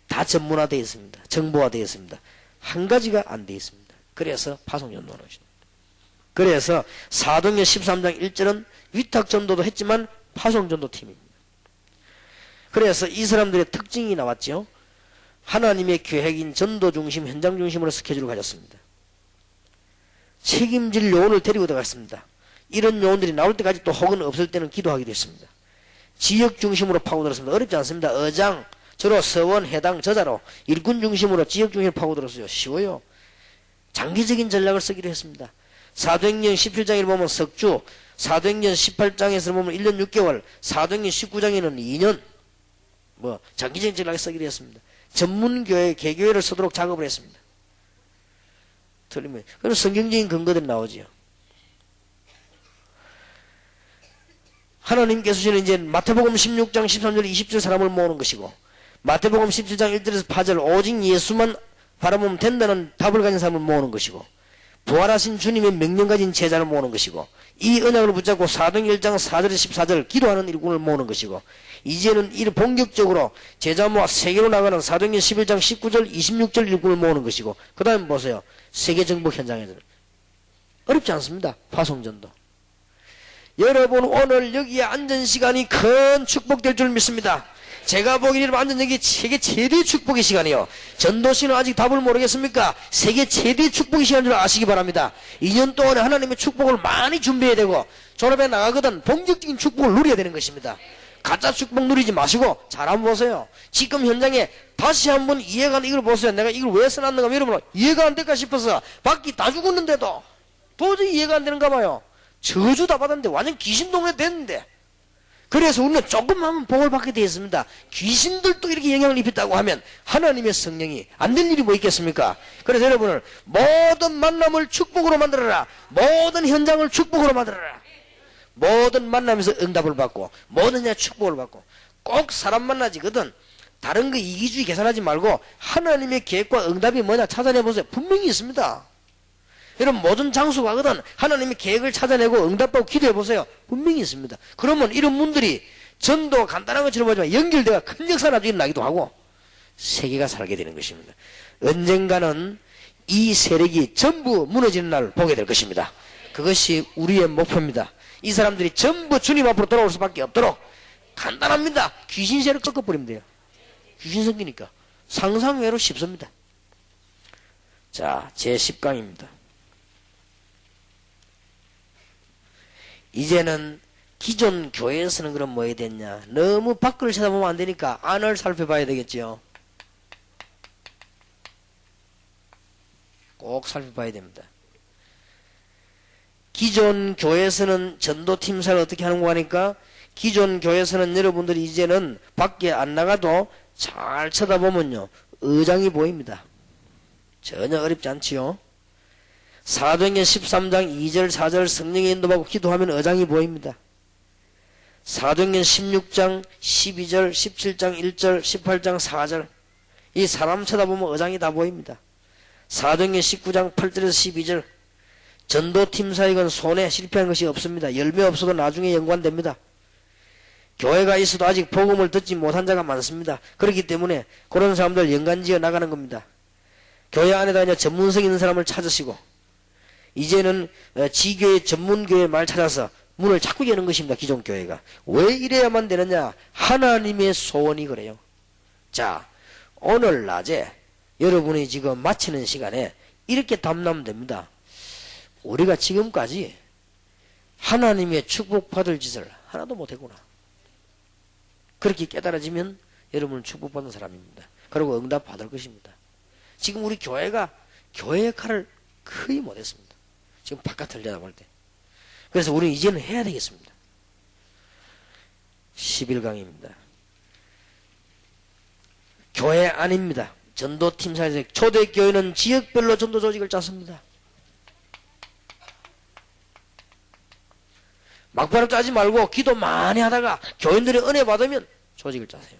다 전문화되어 있습니다. 정보화되어 있습니다. 한 가지가 안 되어 있습니다. 그래서 파송전도하는 것입니다. 그래서 사도행전 13장 1절은 위탁전도도 했지만 파송전도 팀입니다. 그래서 이 사람들의 특징이 나왔죠. 하나님의 계획인 전도 중심, 현장 중심으로 스케줄을 가졌습니다. 책임질 요원을 데리고 들어갔습니다. 이런 요원들이 나올 때까지 또 혹은 없을 때는 기도하기도 했습니다. 지역 중심으로 파고들었습니다. 어렵지 않습니다. 어장, 주로 서원, 해당, 저자로 일꾼 중심으로 지역 중심으로 파고들었어요. 쉬워요. 장기적인 전략을 쓰기로 했습니다. 사도행전 17장에 보면 석주, 사도행전 18장에서 보면 1년 6개월, 사도행전 19장에는 2년, 장기적인 전략을 쓰기로 했습니다. 전문교회, 개교회를 쓰도록 작업을 했습니다. 틀리면. 그럼 성경적인 근거들이 나오지요. 하나님께서 주시는 이제 마태복음 16장 13절 20절 사람을 모으는 것이고, 마태복음 17장 1절에서 8절 오직 예수만 바라보면 된다는 답을 가진 사람을 모으는 것이고, 부활하신 주님의 명령 가진 제자를 모으는 것이고, 이 언약을 붙잡고 사도행전 1장 4절에서 14절 기도하는 일꾼을 모으는 것이고, 이제는 이를 본격적으로 제자 모아 세계로 나가는 사도행전 11장 19절 26절 일꾼을 모으는 것이고, 그 다음에 보세요. 세계 정복 현장에서 어렵지 않습니다. 파송전도. 여러분 오늘 여기에 앉은 시간이 큰 축복될 줄 믿습니다. 제가 보기에는 완전 여기 세계 최대의 축복의 시간이요. 전도신은 아직 답을 모르겠습니까? 세계 최대의 축복의 시간인 줄 아시기 바랍니다. 2년 동안에 하나님의 축복을 많이 준비해야 되고 졸업에 나가거든 본격적인 축복을 누려야 되는 것입니다. 가짜 축복 누리지 마시고 잘 한번 보세요. 지금 현장에 다시 한번 이해가 안 이걸 보세요. 내가 이걸 왜 써놨는가 여러분 이해가 안 될까 싶어서 밖이 다 죽었는데도 도저히 이해가 안 되는가 봐요. 저주 다 받았는데 완전 귀신 동네 됐는데, 그래서 우리는 조금 하면 복을 받게 되어 있습니다. 귀신들도 이렇게 영향을 입혔다고 하면 하나님의 성령이 안 될 일이 뭐 있겠습니까? 그래서 여러분을 모든 만남을 축복으로 만들어라. 모든 현장을 축복으로 만들어라. 모든 만남에서 응답을 받고 모든 nhà 축복을 받고 꼭 사람 만나지거든. 다른 거 이기주의 계산하지 말고 하나님의 계획과 응답이 뭐냐 찾아내보세요. 분명히 있습니다. 이런 모든 장소 가거든 하나님이 계획을 찾아내고 응답하고 기도해 보세요. 분명히 있습니다. 그러면 이런 분들이 전도 간단한 것처럼 보지만 연결되어 큰 역사가 나중에 나기도 하고 세계가 살게 되는 것입니다. 언젠가는 이 세력이 전부 무너지는 날 보게 될 것입니다. 그것이 우리의 목표입니다. 이 사람들이 전부 주님 앞으로 돌아올 수밖에 없도록 간단합니다. 귀신 세력 꺾어버리면 돼요. 귀신 생기니까 상상외로 쉽습니다. 자, 제10강입니다. 이제는 기존 교회에서는 그럼 뭐 해야 됐냐? 너무 밖을 쳐다보면 안 되니까 안을 살펴봐야 되겠죠. 꼭 살펴봐야 됩니다. 기존 교회에서는 전도팀사를 어떻게 하는 거 하니까 기존 교회에서는 여러분들이 이제는 밖에 안 나가도 잘 쳐다보면요 의장이 보입니다. 전혀 어렵지 않지요. 사도행전 13장 2절 4절 성령의 인도받고 기도하면 의장이 보입니다. 사도행전 16장 12절 17장 1절 18장 4절 이 사람 쳐다보면 의장이 다 보입니다. 사도행전 19장 8절에서 12절 전도팀사역은 손에 실패한 것이 없습니다. 열매 없어도 나중에 연관됩니다. 교회가 있어도 아직 복음을 듣지 못한 자가 많습니다. 그렇기 때문에 그런 사람들 연관지어 나가는 겁니다. 교회 안에다 이제 전문성 있는 사람을 찾으시고 이제는 지교회 전문교회 말 찾아서 문을 자꾸 여는 것입니다. 기존 교회가. 왜 이래야만 되느냐? 하나님의 소원이 그래요. 자, 오늘 낮에 여러분이 지금 마치는 시간에 이렇게 담나면 됩니다. 우리가 지금까지 하나님의 축복받을 짓을 하나도 못했구나. 그렇게 깨달아지면 여러분은 축복받는 사람입니다. 그리고 응답받을 것입니다. 지금 우리 교회가 교회 역할을 거의 못했습니다. 지금 바깥을 내다볼 때. 그래서 우리는 이제는 해야 되겠습니다. 11강입니다. 교회 안입니다. 전도팀사에서 초대교회는 지역별로 전도 조직을 짰습니다. 막바로 짜지 말고 기도 많이 하다가 교인들의 은혜 받으면 조직을 짜세요.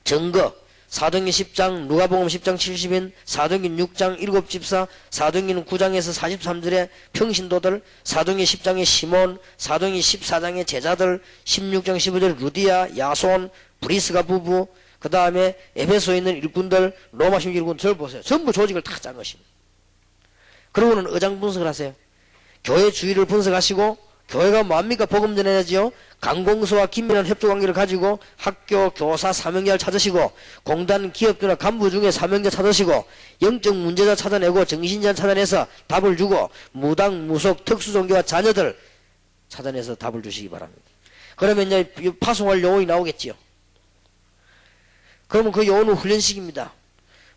증거 사도행전 10장 누가복음 10장 70인 사도행전 6장 7집사 사도행전 9장에서 43절의 평신도들 사도행전 10장의 시몬 사도행전 14장의 제자들 16장 15절 루디아 야손 브리스가 부부 그 다음에 에베소에 있는 일꾼들 로마 신교 일꾼들 보세요. 전부 조직을 다 짠 것입니다. 그러고는 의장 분석을 하세요. 교회 주의를 분석하시고 교회가 뭐합니까? 복음 전해야지요. 강공서와 긴밀한 협조관계를 가지고 학교, 교사, 사명자를 찾으시고 공단, 기업주나 간부 중에 사명자 찾으시고 영적 문제자 찾아내고 정신자 찾아내서 답을 주고 무당, 무속, 특수종교와 자녀들 찾아내서 답을 주시기 바랍니다. 그러면 이제 파송할 요원이 나오겠지요. 그러면 그 요원은 훈련식입니다.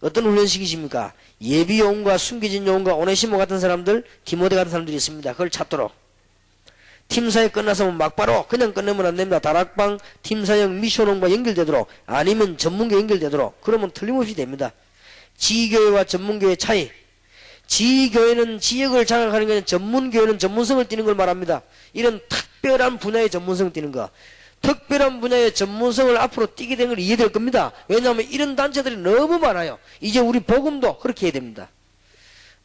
어떤 훈련식이십니까? 예비 요원과 숨겨진 요원과 오네시모 같은 사람들, 디모데 같은 사람들이 있습니다. 그걸 찾도록. 팀사역 끝나서 막바로 그냥 끝내면 안 됩니다. 다락방, 팀사역, 미션원과 연결되도록 아니면 전문교 연결되도록 그러면 틀림없이 됩니다. 지교회와 전문교회의 차이. 지교회는 지역을 장악하는 게 아니라 전문교회는 전문성을 띠는 걸 말합니다. 이런 특별한 분야의 전문성을 띠는 거. 특별한 분야의 전문성을 앞으로 띠게 된 걸 이해될 겁니다. 왜냐하면 이런 단체들이 너무 많아요. 이제 우리 복음도 그렇게 해야 됩니다.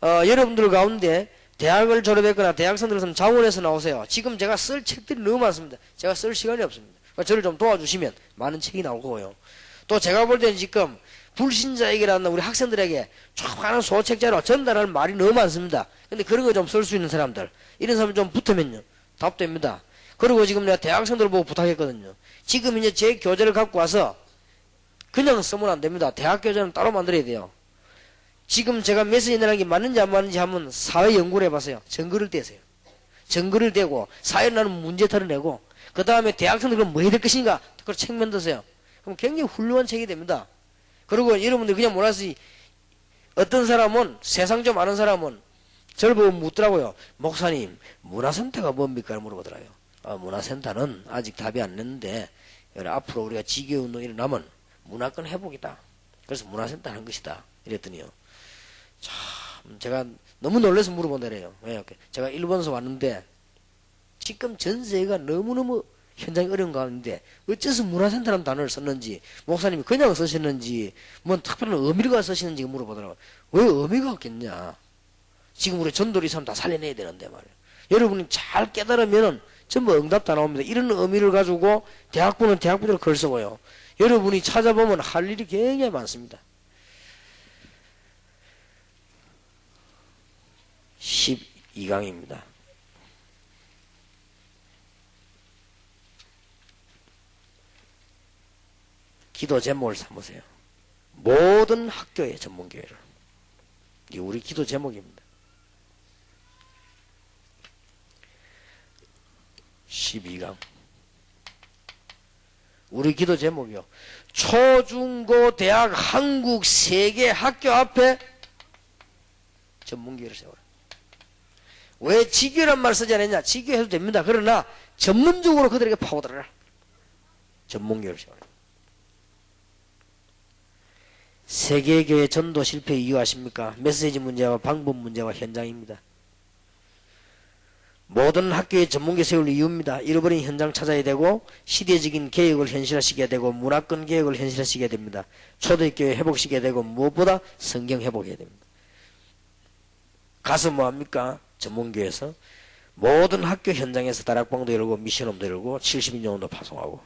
여러분들 가운데 대학을 졸업했거나 대학생들은 자원에서 나오세요. 지금 제가 쓸 책들이 너무 많습니다. 제가 쓸 시간이 없습니다. 그러니까 저를 좀 도와주시면 많은 책이 나오고요. 또 제가 볼 때는 지금 불신자에게라는 우리 학생들에게 조그마한 소책자로 전달하는 말이 너무 많습니다. 근데 그런 거 좀 쓸 수 있는 사람들 이런 사람 좀 붙으면요 답됩니다. 그리고 지금 내가 대학생들 보고 부탁했거든요. 지금 이제 제 교재를 갖고 와서 그냥 쓰면 안 됩니다. 대학 교재는 따로 만들어야 돼요. 지금 제가 메시지 내는 게 맞는지 안 맞는지 한번 사회 연구를 해봤어요. 증거를 떼세요. 증거를 떼고 사회에 나는 문제 털어내고 그 다음에 대학생들 그럼 뭐 해야 될 것인가 그걸 책 만드세요. 그럼 굉장히 훌륭한 책이 됩니다. 그리고 여러분들 그냥 몰라서 어떤 사람은 세상 좀 아는 사람은 저를 보고 묻더라고요. 목사님 문화센터가 뭡니까? 물어보더라고요. 문화센터는 아직 답이 안 났는데 앞으로 우리가 지교운동이 일어나면 문화권 회복이다. 그래서 문화센터 하는 것이다. 이랬더니요. 참 제가 너무 놀라서 물어본다래요. 왜? 제가 일본에서 왔는데 지금 전세가 너무너무 현장이 어려운 가운데 어째서 문화센터라는 단어를 썼는지 목사님이 그냥 쓰시는지 뭐 특별한 의미가 쓰시는지 물어보더라고요. 왜 의미가 없겠냐. 지금 우리 전도를 이 사람 다 살려내야 되는데 말이에요. 여러분이 잘 깨달으면은 전부 응답 다 나옵니다. 이런 의미를 가지고 대학부는 대학부대로 글 쓰고요. 여러분이 찾아보면 할 일이 굉장히 많습니다. 12강입니다. 기도 제목을 삼으세요. 모든 학교의 전문교회를. 이게 우리 기도 제목입니다. 12강. 우리 기도 제목이요. 초중고 대학 한국 세계 학교 앞에 전문교회를 세워라. 왜 지교란 말 쓰지 않았냐? 지교해도 됩니다. 그러나 전문적으로 그들에게 파고들어라. 전문교회를 세워라. 세계교회 전도 실패 이유 아십니까? 메시지 문제와 방법 문제와 현장입니다. 모든 학교에 전문교 세울 이유입니다. 잃어버린 현장 찾아야 되고 시대적인 개혁을 현실화시켜야 되고 문화권 개혁을 현실화시켜야 됩니다. 초대교회 회복시켜야 되고 무엇보다 성경 회복해야 됩니다. 가서 뭐합니까? 전문교회에서 모든 학교 현장에서 다락방도 열고 미션홈도 열고 70인용도 파송하고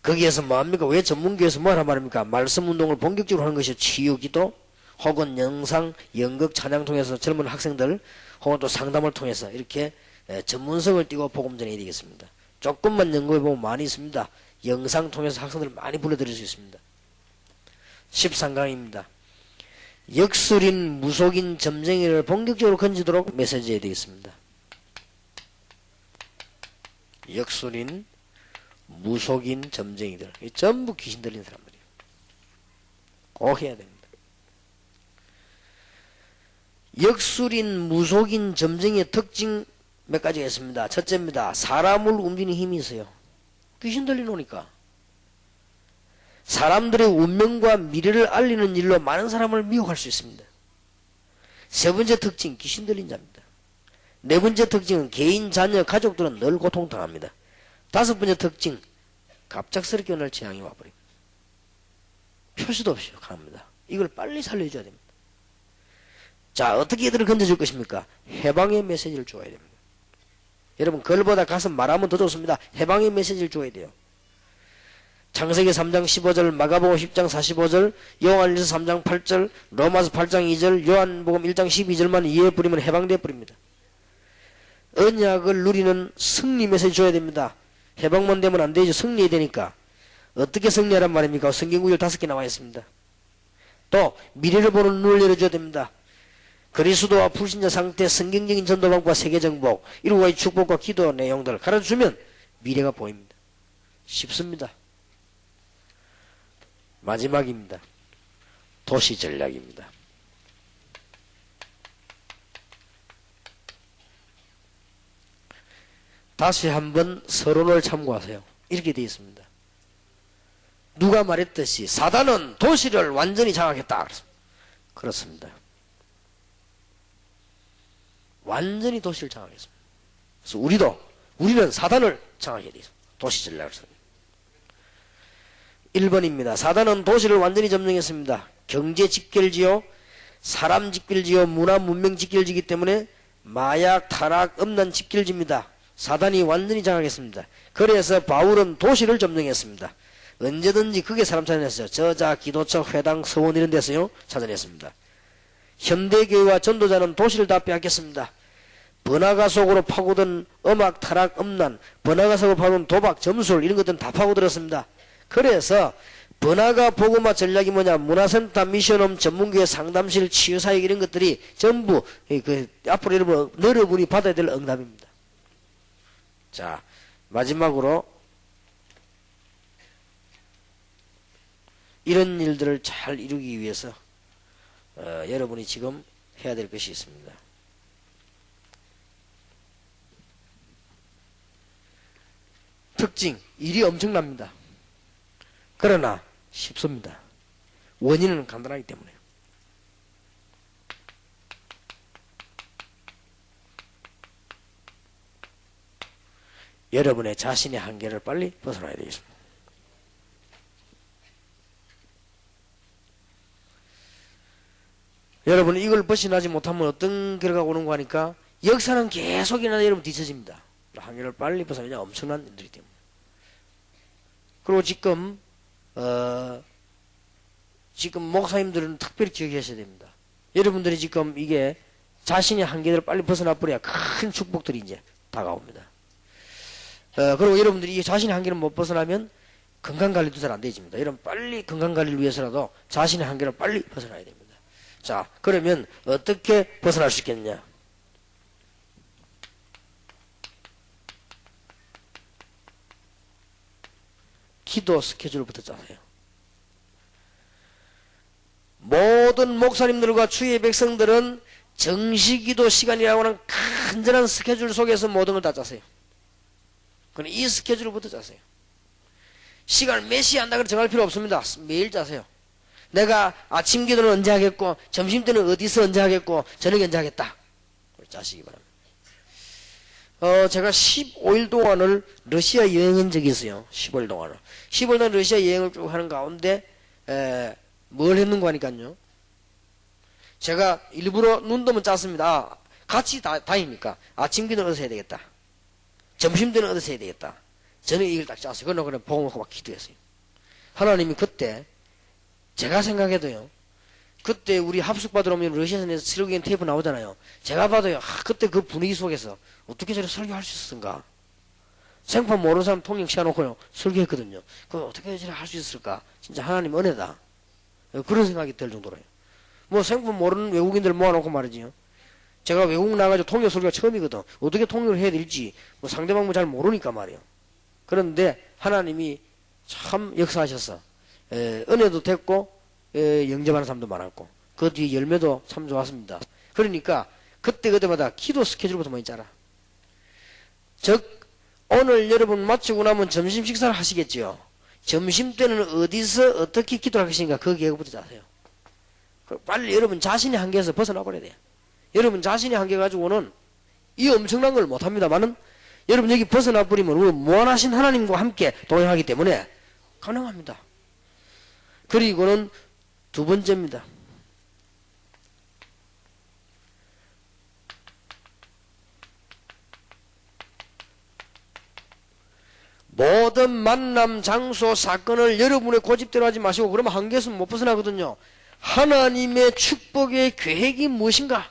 거기에서 뭐합니까? 왜 전문교회에서 뭐하란 말입니까? 말씀운동을 본격적으로 하는 것이 치유기도 혹은 영상, 연극, 찬양 통해서 젊은 학생들 혹은 또 상담을 통해서 이렇게 전문성을 띠고 복음 전해야 되겠습니다. 조금만 연구해보면 많이 있습니다. 영상 통해서 학생들을 많이 불러들일 수 있습니다. 13강입니다. 역술인, 무속인, 점쟁이를 본격적으로 건지도록 메시지해야 되겠습니다. 역술인, 무속인, 점쟁이들 전부 귀신 들린 사람들이에요. 꼭 해야 됩니다. 역술인, 무속인, 점쟁이의 특징 몇 가지가 있습니다. 첫째입니다. 사람을 움직이는 힘이 있어요. 귀신 들려놓으니까 사람들의 운명과 미래를 알리는 일로 많은 사람을 미혹할 수 있습니다. 세 번째 특징, 귀신 들린 자입니다. 네 번째 특징은 개인, 자녀, 가족들은 늘 고통당합니다. 다섯 번째 특징, 갑작스럽게 오늘 재앙이 와버립니다. 표시도 없이 강합니다. 이걸 빨리 살려줘야 됩니다. 자, 어떻게 이들을 건져줄 것입니까? 해방의 메시지를 줘야 됩니다. 여러분, 글보다 가서 말하면 더 좋습니다. 해방의 메시지를 줘야 돼요. 창세기 3장 15절, 마가복음 10장 45절, 요한일서 3장 8절, 로마서 8장 2절, 요한복음 1장 12절만 이해해 버리면 해방돼 버립니다. 언약을 누리는 승리 메시지 줘야 됩니다. 해방만 되면 안 되죠. 승리해야 되니까. 어떻게 승리하란 말입니까? 성경 구절 5개 나와 있습니다. 또 미래를 보는 눈을 열어줘야 됩니다. 그리스도와 불신자 상태, 성경적인 전도 방법과 세계 정복, 이런 가지 축복과 기도 내용들을 가르쳐주면 미래가 보입니다. 쉽습니다. 마지막입니다. 도시 전략입니다. 다시 한번 서론을 참고하세요. 이렇게 되어 있습니다. 누가 말했듯이 사단은 도시를 완전히 장악했다. 그렇습니다. 완전히 도시를 장악했습니다. 그래서 우리는 사단을 장악해야 되겠습니다. 도시 전략을 씁니다. 1번입니다. 사단은 도시를 완전히 점령했습니다. 경제 직결지요, 사람 직결지요, 문화 문명 직결지이기 때문에 마약, 타락, 음란 직결지입니다. 사단이 완전히 장악했습니다. 그래서 바울은 도시를 점령했습니다. 언제든지 그게 사람 찾아냈어요. 저자, 기도처, 회당, 서원 이런 데서요 찾아냈습니다. 현대교회와 전도자는 도시를 다 빼앗겼습니다. 번화가 속으로 파고든 음악, 타락, 음란, 번화가 속으로 파고든 도박, 점술 이런 것들은 다 파고들었습니다. 그래서 번화가 복음화 전략이 뭐냐? 문화센터, 미션홈, 전문교회, 상담실, 치유사역 이런 것들이 전부 앞으로 여러분이 받아야 될 응답입니다. 자, 마지막으로 이런 일들을 잘 이루기 위해서 여러분이 지금 해야 될 것이 있습니다. 특징, 일이 엄청납니다. 그러나 쉽습니다. 원인은 간단하기 때문에. 여러분의 자신의 한계를 빨리 벗어나야 되겠습니다. 여러분 이걸 벗어나지 못하면 어떤 결과가 오는 거 하니까 역사는 계속이나 여러분 뒤처집니다. 한계를 빨리 벗어나냐 엄청난 일들이 때문에. 그리고 지금 목사님들은 특별히 기억하셔야 됩니다. 여러분들이 지금 이게 자신의 한계를 빨리 벗어나 버려야 큰 축복들이 이제 다가옵니다. 그리고 여러분들이 이 자신의 한계를 못 벗어나면 건강관리도 잘 안 되집니다. 여러분 빨리 건강관리를 위해서라도 자신의 한계를 빨리 벗어나야 됩니다. 자, 그러면 어떻게 벗어날 수 있겠느냐? 기도 스케줄부터 짜세요. 모든 목사님들과 주의 백성들은 정시기도 시간이라고 하는 간절한 스케줄 속에서 모든 걸 다 짜세요. 그럼 이 스케줄부터 짜세요. 시간을 몇 시에 한다 그래 정할 필요 없습니다. 매일 짜세요. 내가 아침 기도는 언제 하겠고 점심 때는 어디서 언제 하겠고 저녁에 언제 하겠다. 짜시기 바랍니다. 제가 15일 동안을 러시아 여행한 적이 있어요. 15일 동안을. 15일 동안 러시아 여행을 쭉 하는 가운데 뭘 했는가 하니까요. 제가 일부러 눈도면 짰습니다. 같이 다니니까 아침 기도는 어디서 해야 되겠다. 점심 때는 어디서 해야 되겠다. 저는 이걸 딱 짰어요. 그러고 복음하고 막 기도했어요. 하나님이 그때 제가 생각해도요. 그때 우리 합숙 받으러 오면 러시아에서 슬로겐 테이프 나오잖아요. 제가 봐도요. 그때 그 분위기 속에서 어떻게 저렇게 설교할 수 있었는가. 생판 모르는 사람 통역 시켜놓고요. 설교했거든요. 그걸 어떻게 저렇게 할 수 있을까. 진짜 하나님 은혜다. 그런 생각이 들 정도로요. 뭐 생판 모르는 외국인들 모아놓고 말이지요. 제가 외국 나가지고 통역 설교가 처음이거든. 어떻게 통역을 해야 될지 뭐 상대방도 잘 모르니까 말이에요. 그런데 하나님이 참 역사하셔서 은혜도 됐고 영접하는 사람도 많았고 그 뒤에 열매도 참 좋았습니다. 그러니까 그때마다 기도 스케줄부터 많이 짜라. 즉 오늘 여러분 마치고 나면 점심 식사를 하시겠지요. 점심 때는 어디서 어떻게 기도할 것인가 그 계획부터 짜세요. 빨리 여러분 자신의 한계에서 벗어나 버려야 돼요. 여러분 자신의 한계 가지고는 이 엄청난 걸 못합니다만은 여러분 여기 벗어나 버리면 우리 무한하신 하나님과 함께 동행하기 때문에 가능합니다. 그리고는 두 번째입니다. 모든 만남, 장소, 사건을 여러분의 고집대로 하지 마시고 그러면 한계에서 못 벗어나거든요. 하나님의 축복의 계획이 무엇인가?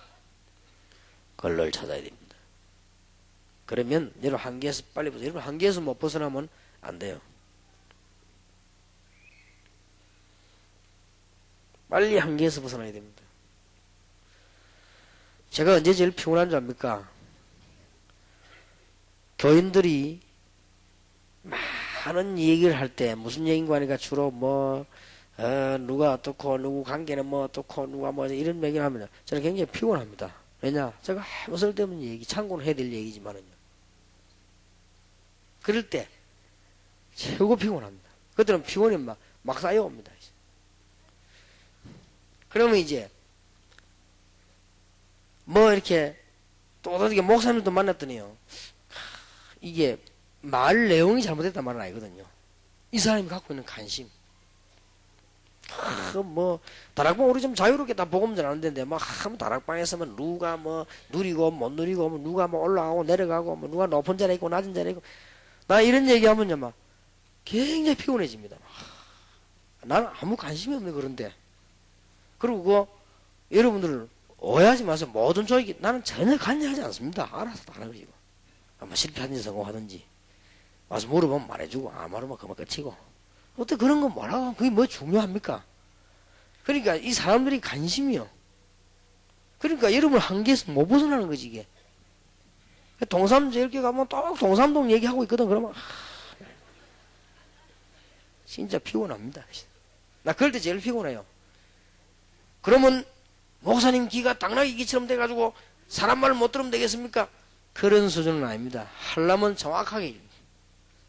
그걸 찾아야 됩니다. 그러면 여러분 한계에서 빨리 벗어나요. 여러분 한계에서 못 벗어나면 안 돼요. 빨리 한계에서 벗어나야 됩니다. 제가 언제 제일 피곤한 줄 압니까? 교인들이 많은 얘기를 할 때 무슨 얘기인가 하니까 주로 누가 어떻고 누구 관계는 뭐 어떻고 누가 뭐 이런 얘기를 하면 저는 굉장히 피곤합니다. 왜냐? 제가 아무 쓸데없는 얘기 참고는 해야 될 얘기지만은요. 그럴 때 최고 피곤합니다. 그때는 피곤이 막 쌓여옵니다. 그러면 이제 이렇게 또 어떻게 목사님도 만났더니요. 이게 말 내용이 잘못됐단 말은 아니거든요. 이 사람이 갖고 있는 관심. 다락방 우리 좀 자유롭게 다 복음 전하는데 다락방에서만 누가 누리고 못 누리고 누가 올라가고 내려가고 누가 높은 자리에 있고 낮은 자리에 있고 나 이런 얘기하면요 굉장히 피곤해집니다. 나는 아무 관심이 없네 그런데. 그리고 여러분들 오해하지 마세요. 모든 조직이 나는 전혀 관여하지 않습니다. 알아서 다 하는 것이고 실패하든지 성공하든지 와서 물어보면 말해주고 안 말하면 그만 끝이고 어떻게 그런 거 뭐라고 그게 뭐 중요합니까? 그러니까 이 사람들이 관심이요. 그러니까 여러분 한계에서 못 벗어나는 거지 이게. 동삼제 이렇게 가면 또 동삼동 얘기하고 있거든. 그러면 진짜 피곤합니다. 나 그럴 때 제일 피곤해요. 그러면 목사님 기가 당나귀 기처럼 돼가지고 사람 말 못 들으면 되겠습니까? 그런 수준은 아닙니다. 하려면 정확하지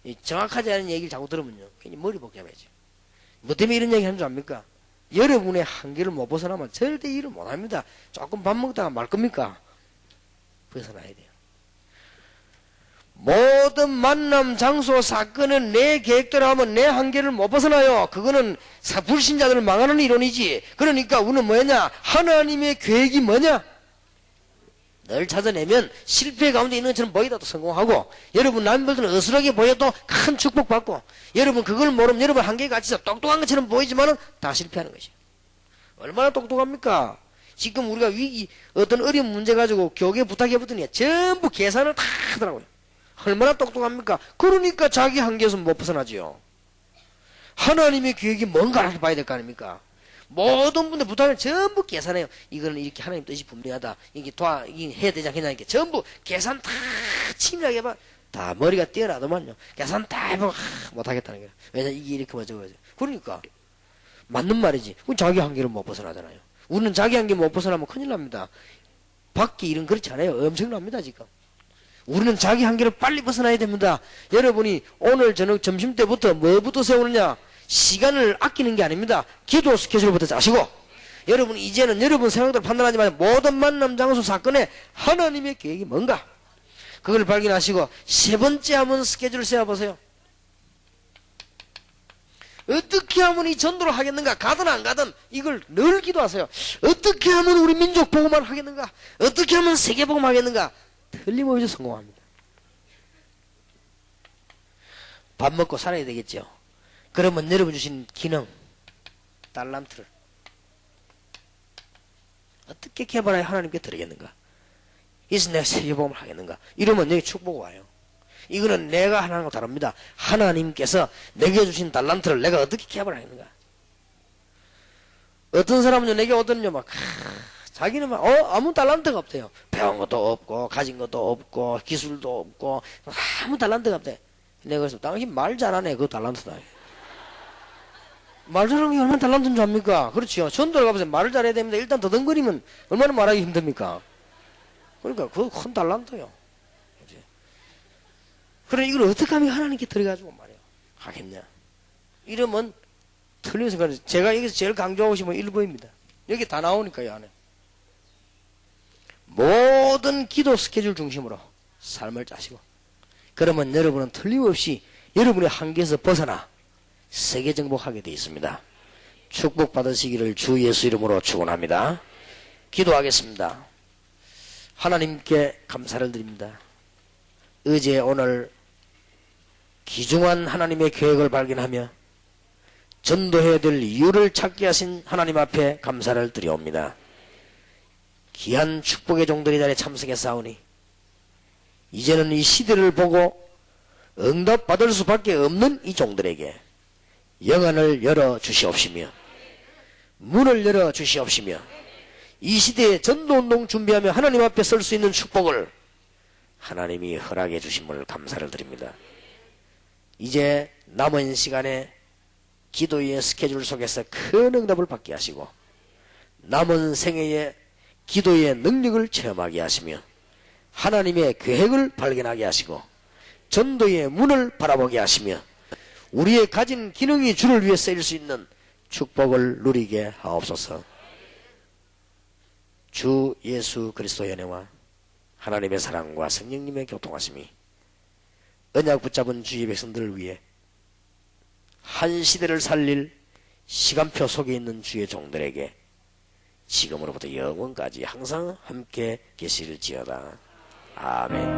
않은 얘기를 자꾸 들으면요 괜히 머리 복잡해져. 뭐 때문에 이런 얘기 하는 줄 압니까? 여러분의 한계를 못 벗어나면 절대 일을 못합니다. 조금 밥 먹다가 말 겁니까? 벗어나야 돼요. 모든 만남 장소 사건은 내 계획대로 하면 내 한계를 못 벗어나요. 그거는 불신자들을 망하는 이론이지. 그러니까 우리는 뭐냐? 하나님의 계획이 뭐냐? 늘 찾아내면 실패 가운데 있는 것처럼 보이다도 성공하고, 여러분 남들은 어수하게 보여도 큰 축복받고, 여러분 그걸 모르면 여러분 한계가 같이 똑똑한 것처럼 보이지만은 다 실패하는 것이에요. 얼마나 똑똑합니까? 지금 우리가 어떤 어려운 문제 가지고 교육에 부탁해보더니 전부 계산을 다 하더라고요. 얼마나 똑똑합니까? 그러니까 자기 한계에서 못 벗어나지요. 하나님의 계획이 뭔가를 봐야 될 거 아닙니까? 모든 분들 부탁을 전부 계산해요. 이거는 이렇게 하나님 뜻이 분명하다. 이게 해야 되지 않겠냐. 이렇게 전부 계산 다 치밀하게 해봐. 다 머리가 뛰어나더만요. 계산 다 해보고 못하겠다는 거예요. 왜냐 이게 이렇게 먼저 거죠. 그러니까 맞는 말이지. 자기 한계를 못 벗어나잖아요. 우리는 자기 한계 못 벗어나면 큰일 납니다. 밖에 일은 그렇지 않아요. 엄청납니다 지금. 우리는 자기 한계를 빨리 벗어나야 됩니다. 여러분이 오늘 저녁 점심때부터 뭐부터 세우느냐? 시간을 아끼는 게 아닙니다. 기도 스케줄부터 짜시고, 여러분 이제는 여러분 생각대로 판단하지 마시고 모든 만남 장소 사건에 하나님의 계획이 뭔가 그걸 발견하시고, 세 번째 한번 스케줄을 세워보세요. 어떻게 하면 이 전도를 하겠는가? 가든 안 가든 이걸 늘 기도하세요. 어떻게 하면 우리 민족 복음을 하겠는가? 어떻게 하면 세계 복음 하겠는가? 틀림없이 성공합니다. 밥 먹고 살아야 되겠죠. 그러면 여러분 주신 기능, 달란트를 어떻게 개발하여 하나님께 드리겠는가? 이래서 내가 세계복음을 하겠는가? 이러면 여기 축복 와요. 이거는 내가 하는 거 다릅니다. 하나님께서 내게 주신 달란트를 내가 어떻게 개발하겠는가? 어떤 사람은요, 내게 오더니요, 자기는 아무 달란트가 없대요. 배운 것도 없고, 가진 것도 없고, 기술도 없고, 아무 달란트가 없대. 내가 그래서, 당신 말 잘하네, 그 달란트다. 말 잘하는 게 얼마나 달란트인 줄 압니까? 그렇지요. 전도를 가보세요. 말을 잘해야 됩니다. 일단 더듬거리면 얼마나 말하기 힘듭니까? 그러니까 그거 큰 달란트요. 그렇지? 그래, 이걸 어떻게 하면 하나님께 들어가지고 말이에요. 하겠냐? 이러면 틀린 생각이, 제가 여기서 제일 강조하고 싶은 일부입니다. 여기 다 나오니까, 이 안에. 모든 기도 스케줄 중심으로 삶을 짜시고, 그러면 여러분은 틀림없이 여러분의 한계에서 벗어나 세계 정복하게 되어 있습니다. 축복 받으시기를 주 예수 이름으로 축원합니다. 기도하겠습니다. 하나님께 감사를 드립니다. 어제 오늘 귀중한 하나님의 계획을 발견하며 전도해야 될 이유를 찾게 하신 하나님 앞에 감사를 드려옵니다. 귀한 축복의 종들이 자리에 참석했사오니 이제는 이 시대를 보고 응답받을 수밖에 없는 이 종들에게 영안을 열어주시옵시며 문을 열어주시옵시며 이 시대에 전도운동 준비하며 하나님 앞에 설 수 있는 축복을 하나님이 허락해 주심을 감사를 드립니다. 이제 남은 시간에 기도의 스케줄 속에서 큰 응답을 받게 하시고 남은 생애에 기도의 능력을 체험하게 하시며 하나님의 계획을 발견하게 하시고 전도의 문을 바라보게 하시며 우리의 가진 기능이 주를 위해 쓰일 수 있는 축복을 누리게 하옵소서. 주 예수 그리스도의 은혜와 하나님의 사랑과 성령님의 교통하심이 언약 붙잡은 주의 백성들을 위해 한 시대를 살릴 시간표 속에 있는 주의 종들에게 지금으로부터 영원까지 항상 함께 계실지어다. 아멘.